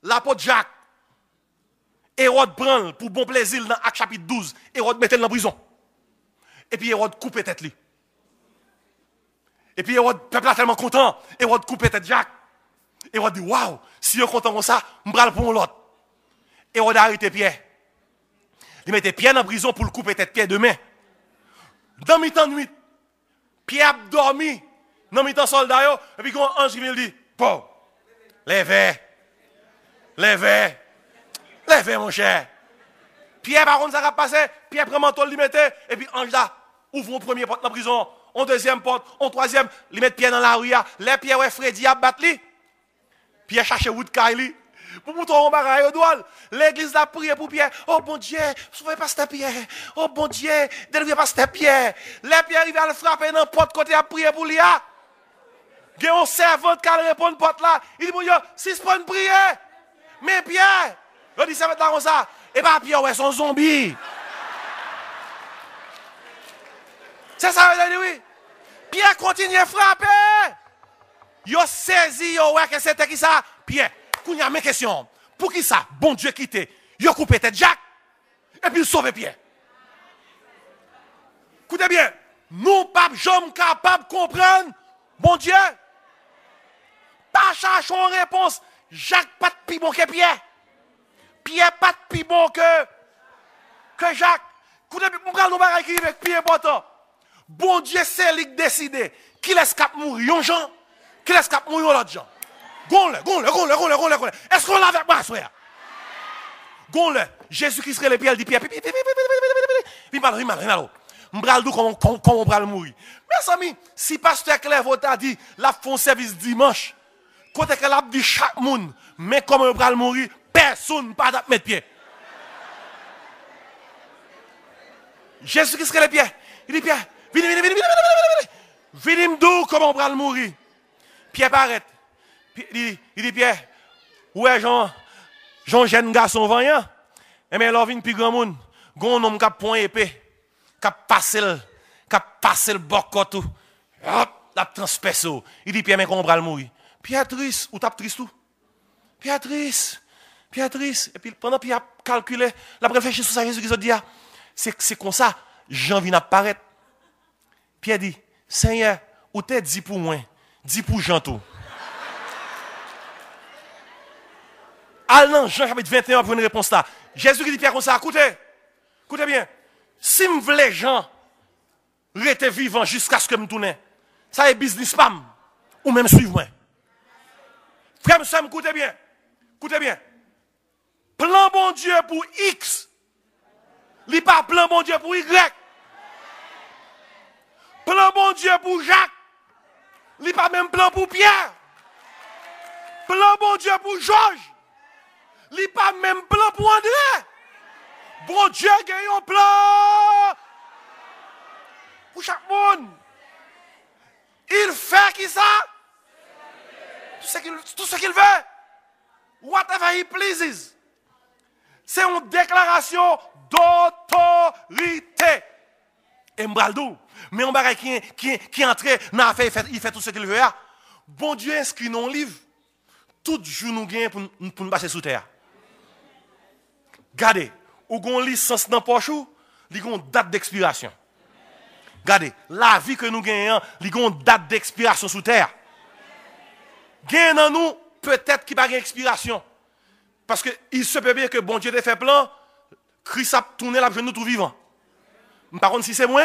L'apôtre Jacques. Hérode prend pour bon plaisir dans Acte chapitre 12. Hérode mettait dans la prison. Et puis Hérode coupe tête lui. Et puis Hérode, peuple est tellement content. Hérode coupe tête Jacques. Hérode dit, waouh, si vous êtes content comme ça, je vais pour l'autre. Hérode a arrêté Pierre. Il mettait Pierre dans la prison pour le couper tête Pierre demain. Dans mi-temps de nuit, Pierre a dormi. Dans mi-temps soldat, et puis quand un ange vient dit, bon, levez, mon cher. Pierre, par contre, ça va passer. Pierre prend manteau, il mettait, et puis ange là, ouvre une première porte dans la prison, en deuxième porte, en troisième, il met Pierre dans la rue, les Pierre, ouais, Freddy a battu. Pierre cherche Wood Kylie. Pour montrer un bagage au doigt. L'église a prié pour Pierre. Oh bon Dieu, sauvez pasteur Pierre. Oh bon Dieu, délivrez pasteur Pierre. Les Pierre arrive à le frapper dans porte côté à prier pour lui. Il y a un servant qui répond à la porte là. Il dit, bon Dieu, si c'est pas une prière. Mais Pierre, il dit, ça va être là comme ça. Et bien Pierre, ouais, son zombie. C'est ça, il dit, oui. Pierre continue à frapper. Il a saisi, ouais, que c'était qui ça? Pierre. Qu'on y a mes questions. Pour qui ça? Bon Dieu quitté. Il a coupé tête Jacques. Et puis il sauve Pierre. Écoutez bien. Nous, pas jamais capables de comprendre. Bon Dieu. Pas cherchons une réponse. Jacques pas de plus bon que Pierre. Pierre pas de plus bon que Jacques. Écoutez bien. Nous allons nous qui est plus important. Bon Dieu, c'est lui qui décide. Qui laisse cap mourir? Un Jean. Qui laisse cap mourir l'autre Jean? Gonle. Est-ce qu'on l'a avec moi, frère? Gonle. Jésus-Christ serait les pieds, il dit Pierre. M'bral comment on va mourir. Mes amis, si pasteur Claire t'a dit, la font service dimanche, quand elle a dit chaque monde, mais comment on va mourir, personne ne peut pas mettre pied. Jésus-Christ serait les pieds. Il dit Pierre, venez me comment on va mourir. Pierre paraît. Il dit Pierre, ouais jeune garçon vaillant, mais là vient plus grand monde, gon homme qui point épée, qui passe le bocot tout. Hop, la transperce. Il dit Pierre mais comment on va mourir. Pierre triste, ou tape triste tout. Pierre triste. Et puis pendant Pierre calculé, la réfléchir sur ça Jésus qui dit c'est comme ça, Jean vient apparaître. Pierre dit Seigneur, ou t'es dit pour moi, dit pour Jean tout. Allons, Jean chapitre 21 pour une réponse là. Jésus qui dit Pierre comme ça, écoutez bien. Si je voulais Jean rester vivant jusqu'à ce que je me tourne, ça est business spam, ou même suivre moi. Frère, ça écoutez bien. Plan bon Dieu pour X, il n'est pas plan bon Dieu pour Y. Plan bon Dieu pour Jacques, il n'est pas même plan pour Pierre. Plan bon Dieu pour Georges. Il n'y a pas même plan pour André. Bon Dieu a un plan pour chaque monde. Il fait qui ça? Tout ce qu'il veut. Whatever he pleases. C'est une déclaration d'autorité. Et m'braldou. Mais on va qui est entré dans l'affaire, il fait tout ce qu'il veut. Bon Dieu inscrit dans le livre. Tout jour nous gagnons pour nous passer sous terre. Regardez, ou gon licence dans poche ou, li gon date d'expiration. Regardez, la vie que nous gagnons, li gon date d'expiration sous terre. Gagne dans nous peut-être qu'il pas gagne expiration. Parce que il se peut bien que bon Dieu te fait plan, Christ a tourné la genou tout vivant. Par contre si c'est moi,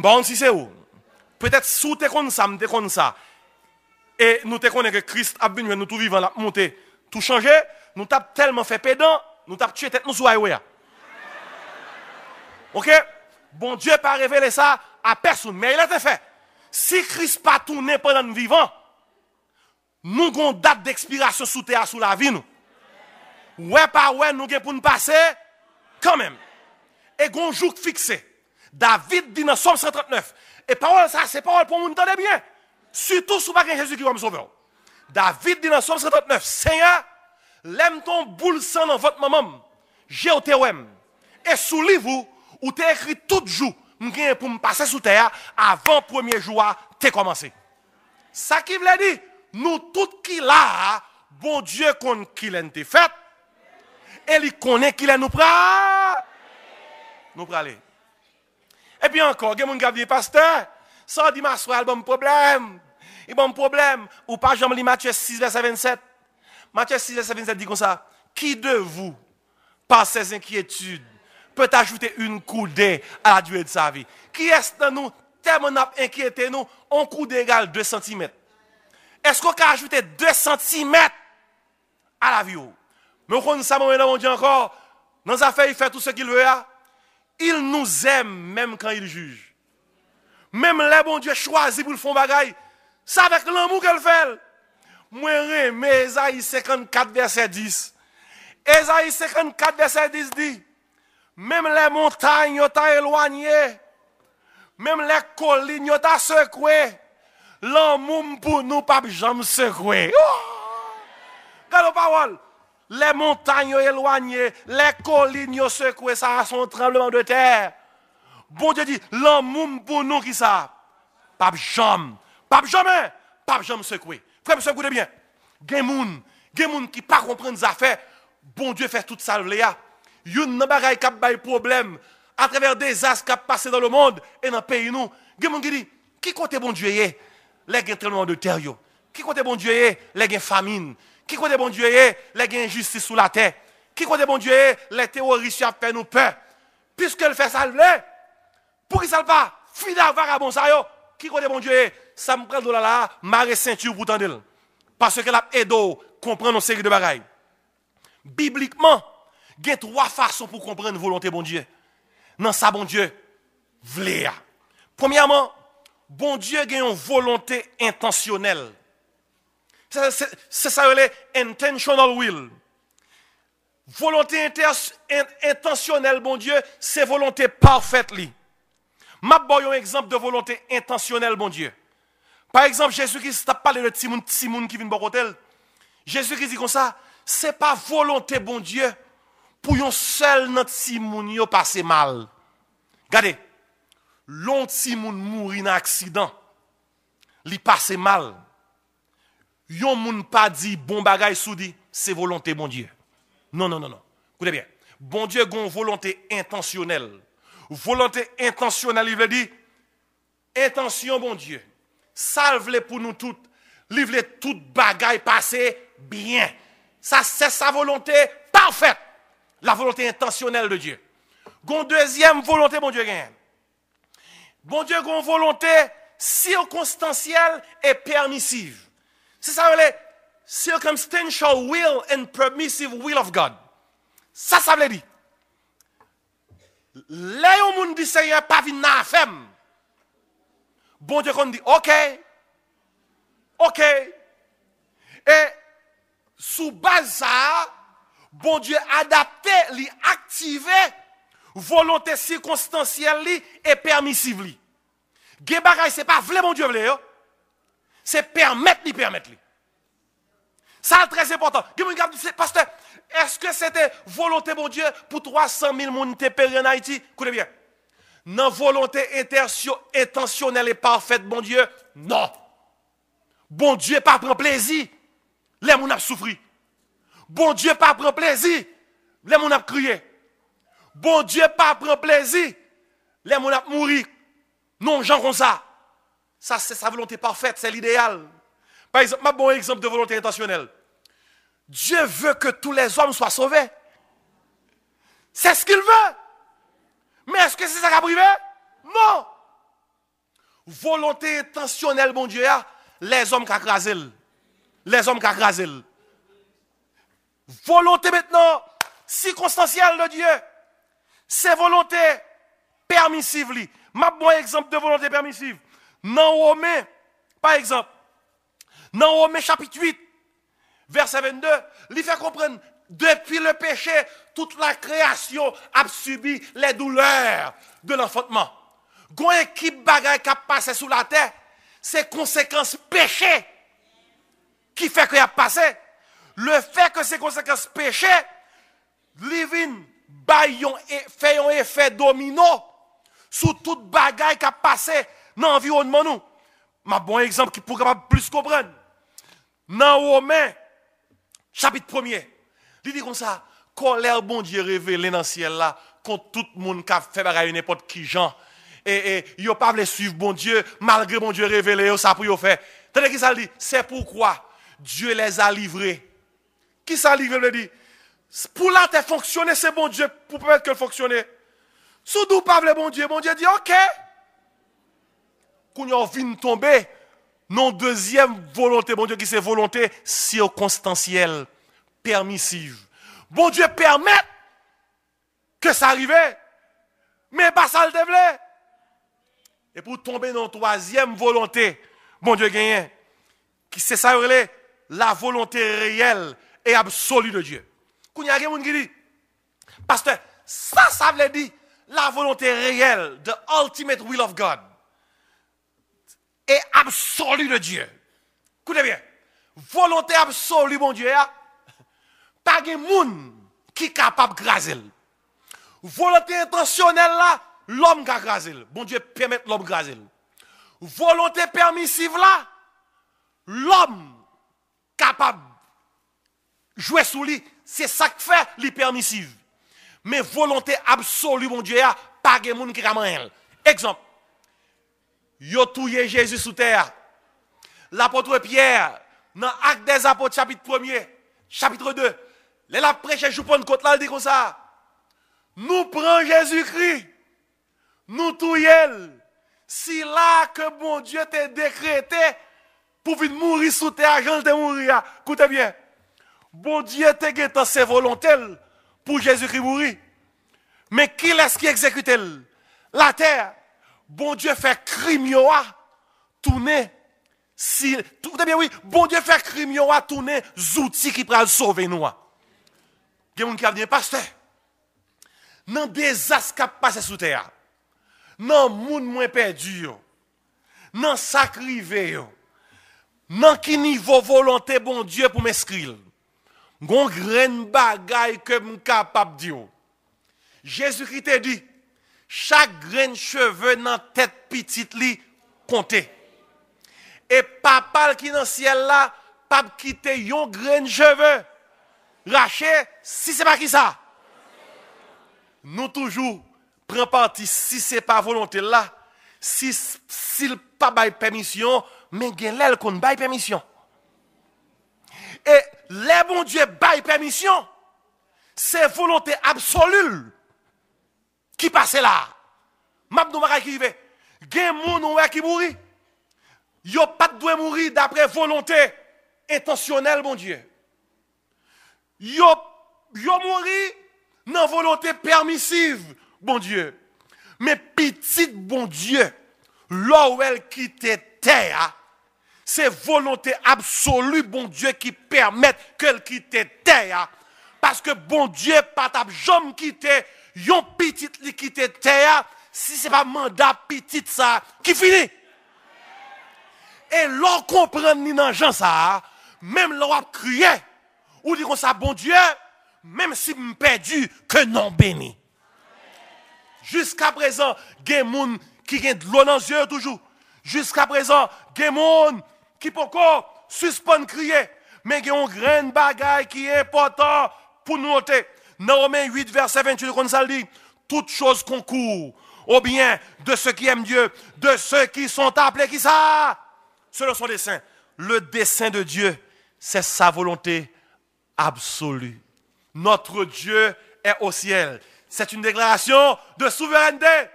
par contre si c'est où. Peut-être sous te comme ça, et nous te connaissons que Christ a venu nous tout vivant, la monter, tout changer, nous t'avons tellement fait pédant. Nous t'avons tué tête nous sur highway. Ok? Bon Dieu pas révélé ça à personne. Mais il a été fait. Si Christ pas tourné pendant nous vivants, nous avons une date d'expiration sous terre, sous la vie. Nous. Ouais, pas ouais, nous avons pour nous passer quand même. Et nous avons un jour fixé. David dit dans Somme 139, et parole ça, c'est parole pour vous entendez bien. Surtout sous pas Jésus qui va me sauver. David dit dans Somme 139, Seigneur, l'aime ton boule sang dans votre maman, j'ai au théorème. Et sous livre, où t'es écrit tout jour, pour me passer sous terre, avant le premier jour, t'es commencé. Ça qui veut dire, nous tous qui là, bon Dieu connaît qui l'a fait, et il connaît qui l'a nous prend. Nous prenons. Et puis encore, il y a des gens qui disent, pasteur, ça dit, ma soeur, il y a un problème. Il y a un problème. Ou pas, Jean lis Matthieu 6, verset 27. Matthieu 6, verset 27 dit comme ça. Qui de vous, par ses inquiétudes, peut ajouter une coudée à la durée de sa vie? Qui est-ce que nous, tellement inquiété nous, un coudée égale 2 cm? Est-ce qu'on peut ajouter 2 cm à la vie? Mais on connaît ça, mon Dieu, encore. Dans les affaires, il fait tout ce qu'il veut. Il nous aime même quand il juge. Même les bon Dieu choisi pour le fond bagaille. C'est avec l'amour qu'elle fait. Moi, j'aime Ésaïe 54, verset 10. Ésaïe 54, verset 10 dit, même les montagnes sont éloignées, même les collines sont secouées, l'amour pour nous, pas jamais secoué. Regardez la parole. Les montagnes éloignées, les collines secouées, ça a son tremblement de terre. Bon Dieu dit, l'amour pour nous qui ça? Pas jamais secoué. Frère, monsieur, écoutez bien. Il y a des gens qui ne pas comprendre les affaires. Bon Dieu fait tout ça. Il y a des problèmes à travers des désastres qui passent dans le monde et dans le pays. Il y a des gens qui disent, qui côté bon Dieu est? Les gens tremblement de terre. Qui côté bon Dieu est? Les gens famine. Qui côté bon Dieu est? Les gens injustice sous la terre. Qui côté bon Dieu est? Les terroristes ont fait nous peur. Puisqu'elle fait ça, pour qu'il ne pas fidèle vagabond ça yo. Qui côté bon Dieu est? Ça me prend de là, marée ceinture pour tendre. Parce qu'elle a aidé à comprendre une série de bagailles. Bibliquement, il y a 3 façons pour comprendre la volonté de bon Dieu. Dans ça, bon Dieu, vle. Premièrement, bon Dieu a une volonté intentionnelle. C'est ça, intentional will. Volonté intentionnelle, bon Dieu, c'est volonté parfaite. Je vais vous un exemple de volonté intentionnelle, bon Dieu. Par exemple, Jésus-Christ a parlé de Timoun qui vient de Bocotel. Jésus-Christ dit comme ça, ce n'est pas volonté, bon Dieu, pour un seul notre Timoun passer mal. Regardez, l'on Timoun mourit dans un accident, il passe mal. Yon moun pas dit bon bagay sou dit, c'est volonté, bon Dieu. Non. Écoutez bien. Bon Dieu a une volonté intentionnelle. Volonté intentionnelle, il veut dire, intention, bon Dieu. Salve pour nous toutes. Livre tout bagay passer bien. Ça, c'est sa volonté parfaite. La volonté intentionnelle de Dieu. Gon deuxième volonté, bon Dieu, gagne. Bon Dieu a une volonté circonstancielle et permissive. C'est ça, le circumstantial will and permissive will of God. Ça veut dire. Là, on dit, Seigneur, pas vin na femme. Bon Dieu, on dit, ok. Et, sous base ça, bon Dieu adapté, li activé, volonté circonstancielle et permissive li. Gen bagay, c'est pas vle, bon Dieu, vle, yo. C'est permettre. Ça, c'est très important. Pasteur, est-ce que c'était volonté, bon Dieu, pour 300 000 personnes qui péri en Haïti? Écoutez bien. Non, volonté intentionnelle et parfaite, bon Dieu, non. Bon Dieu, pas prendre plaisir. Les gens ont souffert. Bon Dieu, pas prendre plaisir. Les gens ont crié. Bon Dieu, pas prendre plaisir. Les gens ont mouru. Non, gens comme ça. Ça, c'est sa volonté parfaite, c'est l'idéal. Par exemple, un bon exemple de volonté intentionnelle. Dieu veut que tous les hommes soient sauvés. C'est ce qu'il veut. Mais est-ce que c'est ça qui a privé? Non. Volonté intentionnelle, bon Dieu, les hommes qui ont crasé. Volonté maintenant circonstancielle de Dieu. C'est volonté permissive. Un bon exemple de volonté permissive. Dans Romains, par exemple, dans Romains chapitre 8, verset 22, il fait comprendre, depuis le péché, toute la création a subi les douleurs de l'enfantement. Gon équipe bagaille qui a passé sous la terre, c'est conséquences péché qui fait qu'il a passé. Le fait que ces conséquences péché, living fait un effet domino sur toute bagaille qui a passé dans l'environnement nous. Ma bon exemple qui pour capable plus comprendre. Dans Romains chapitre 1er, il dit comme ça, colère bon Dieu révélé dans le ciel là contre tout le monde qui a fait bagaille n'importe qui gens et yo pas veut suivre bon Dieu malgré bon Dieu révélé ça pour yo faire. Tandis que ça dit, c'est pourquoi Dieu les a livrés. Qui ça livre le dit? Pour la terre fonctionner, c'est bon Dieu pour permettre qu'elle fonctionne. Si vous pas le bon Dieu dit OK. Quand on vient tomber, non deuxième volonté, bon Dieu qui c'est volonté circonstancielle, permissive. Bon Dieu permet que ça arrive, mais pas ça le développe. Et pour tomber dans troisième volonté, bon Dieu gagne, qui c'est ça la volonté réelle et absolue de Dieu. Quand il y a quelqu'un qui dit, pasteur, ça veut dire la volonté réelle, the ultimate will of God, et absolue de Dieu. Écoutez bien, volonté absolue, mon Dieu, pas de monde qui est capable de graser. Volonté intentionnelle là, l'homme qui a grasé. Bon Dieu permet l'homme graser. Volonté permissive là, l'homme capable de jouer sous lui, c'est ça qui fait l'hypermissive. Mais volonté absolue, mon Dieu, pas de monde qui a rien. Exemple, yo touye Jésus sous terre. L'apôtre Pierre, dans Acte des Apôtres, chapitre 1er, chapitre 2, les la prêché, je prends une côte là, il dit comme ça. Nous prenons Jésus-Christ, nous touye. Si là que bon Dieu t'a décrété pour venir mourir sous terre, j'en te mourir. Écoutez bien. Bon Dieu t'a guetté ses volontés pour Jésus-Christ mourir. Mais qui est-ce qui exécute la terre? Bon Dieu fait crime tourner. Si, tout est bien, oui. Bon Dieu fait crime tourner outils qui pourraient sauver nous. Il y a des gens qui a dit, pasteur, dans des désastre qui passé sous terre, dans le monde moins perdu, dans sacrivé, dans qui niveau volonté bon Dieu pour m'inscrire, gon grain bagaille que je suis capable de dire. Jésus-Christ a dit, chaque grain de cheveux dans la tête petite li compté. Et papa qui dans le ciel là, pas quitter yon grain de cheveux. Raché, si c'est pas qui ça. Nous toujours prenons parti si c'est pas volonté là, si pas bail permission, mais gen l'el qu'on bail permission. Et les bon Dieu bail permission, c'est volonté absolue qui passe là. Mabdou Maray qui rive. Gen moun qui mourit. Yo pas doit mourir d'après volonté intentionnelle, bon Dieu. Yo mourir dans volonté permissive, bon Dieu. Mais petite, bon Dieu, là où elle quitte terre, c'est volonté absolue, bon Dieu, qui permet qu'elle quitte terre. Parce que bon Dieu, pas tap jamais quitter, yon petite li quitte terre, si c'est pas mandat petite ça, qui finit. Et l'on comprend ni dans gens ça, même l'on a crié, ou dit comme ça, bon Dieu, même si je perdu, que non béni. Jusqu'à présent, il y a des gens qui ont de l'eau dans les yeux toujours. Jusqu'à présent, il y a des gens qui peuvent encore suspendre crier. Mais il y a un grand bagage qui est important pour nous noter. Dans Romains 8, verset 28, comme ça dit, toutes choses concourent au bien de ceux qui aiment Dieu, de ceux qui sont appelés, qui ça? Selon son dessein. Le dessein de Dieu, c'est sa volonté absolue. Notre Dieu est au ciel. C'est une déclaration de souveraineté.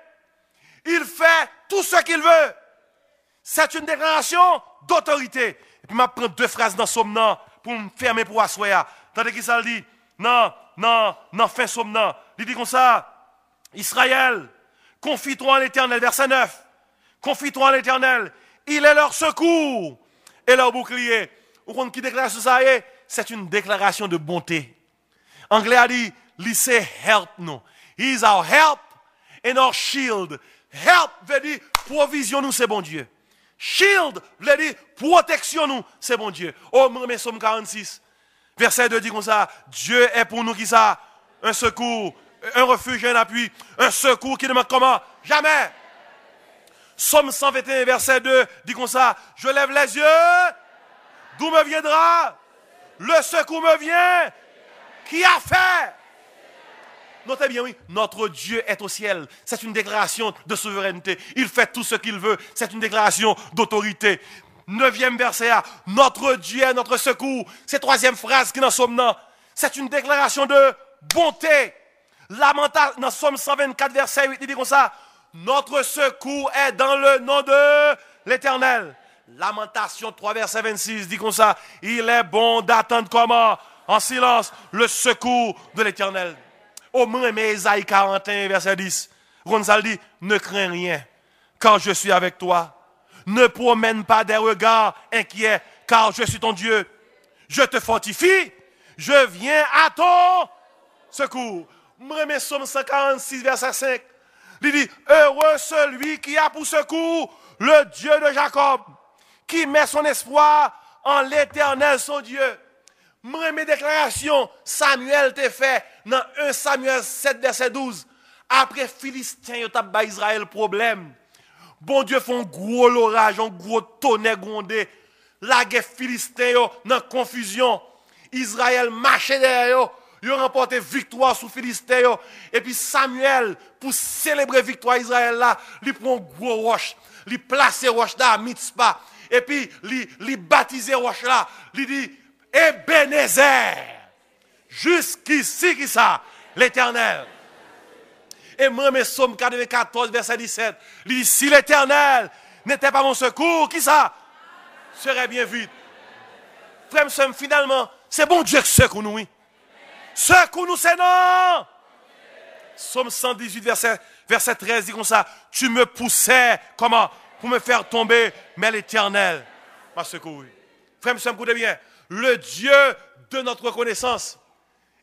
Il fait tout ce qu'il veut. C'est une déclaration d'autorité. Et puis, je prends deux phrases dans Somme pour me fermer pour asseoir. Tandis qu'il ça dit, non, fin Somme. Il dit comme ça, Israël, confie-toi en l'Éternel, verset 9. Confie-toi en l'Éternel. Il est leur secours et leur bouclier. Vous comprenez qui déclare ça? C'est une déclaration de bonté. Anglais a dit, he say help nous. He is our help and our shield. Help veut dire provision nous, c'est bon Dieu. Shield veut dire protection nous, c'est bon Dieu. Oh, mais Somme 46, verset 2 dit comme ça, Dieu est pour nous qui ça? Un secours, un refuge, un appui, un secours qui ne manque comment? Jamais. Somme 121, verset 2 dit comme ça, je lève les yeux, d'où me viendra? Le secours me vient. Qui a fait? Notez bien, oui, notre Dieu est au ciel. C'est une déclaration de souveraineté. Il fait tout ce qu'il veut. C'est une déclaration d'autorité. 9e verset, notre Dieu est notre secours. C'est 3e phrase qui est dans Somme. C'est une déclaration de bonté. Lamentation, dans Somme 124, verset 8, il dit comme ça, notre secours est dans le nom de l'Éternel. Lamentation 3, verset 26, dit comme ça, il est bon d'attendre comment? En silence, le secours de l'Éternel. Au moins, mais Ésaïe 41, verset 10, Gonzal dit, ne crains rien, car je suis avec toi. Ne promène pas des regards inquiets, car je suis ton Dieu. Je te fortifie, je viens à ton secours. Moi, Somme 146, verset 5, il dit, heureux celui qui a pour secours le Dieu de Jacob, qui met son espoir en l'Éternel, son Dieu. Moi, mes déclarations, Samuel t'a fait dans 1 Samuel 7, verset 12. Après Philistin, il a Israël problème. Bon Dieu fait un gros orage, un gros tonnerre grondé. La guerre Philistin, dans confusion. Israël marchait derrière. Il a remporté victoire sur Philistin. Et puis Samuel, pour célébrer victoire Israël là, il prend un gros roche. Il place roche là à Mitzpah. Et puis, il baptise roche là. Il dit, Ebenezer, jusqu'ici qui ça, l'Éternel. Et moi, mes Psaume 94, verset 17, il dit, si l'Éternel n'était pas mon secours, qui ça? Serait bien vite. Frère, finalement, c'est bon Dieu qui secoue nous, oui. Secoue nous, c'est non. Psaume 118, verset 13, dit comme ça, tu me poussais, comment? Pour me faire tomber, mais l'Éternel m'a secouru. Frère, écoutez bien. Le Dieu de notre reconnaissance,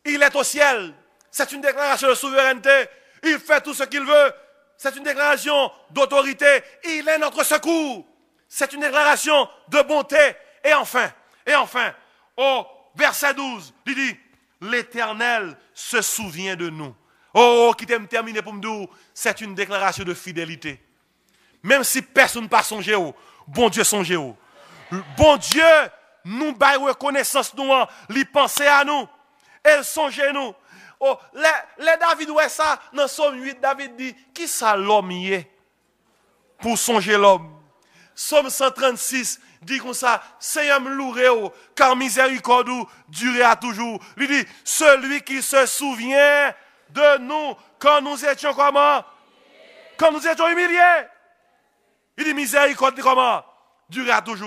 il est au ciel. C'est une déclaration de souveraineté. Il fait tout ce qu'il veut. C'est une déclaration d'autorité. Il est notre secours. C'est une déclaration de bonté. Et enfin, au verset 12, il dit, l'Éternel se souvient de nous. Oh, qui t'aime terminer pour me dire, c'est une déclaration de fidélité. Même si personne n'a pas songé, bon Dieu songe. Bon Dieu nous baille reconnaissance nous, lui penser à nous, elle songe nous. Oh, les David ouais ça dans Somme 8, David dit qui ça l'homme y est pour songer l'homme. Somme 136 dit comme ça, Seigneur me louer car miséricorde durera toujours. Il dit celui qui se souvient de nous quand nous étions comment? Quand nous étions humiliés. Il dit miséricorde comment? Durera toujours.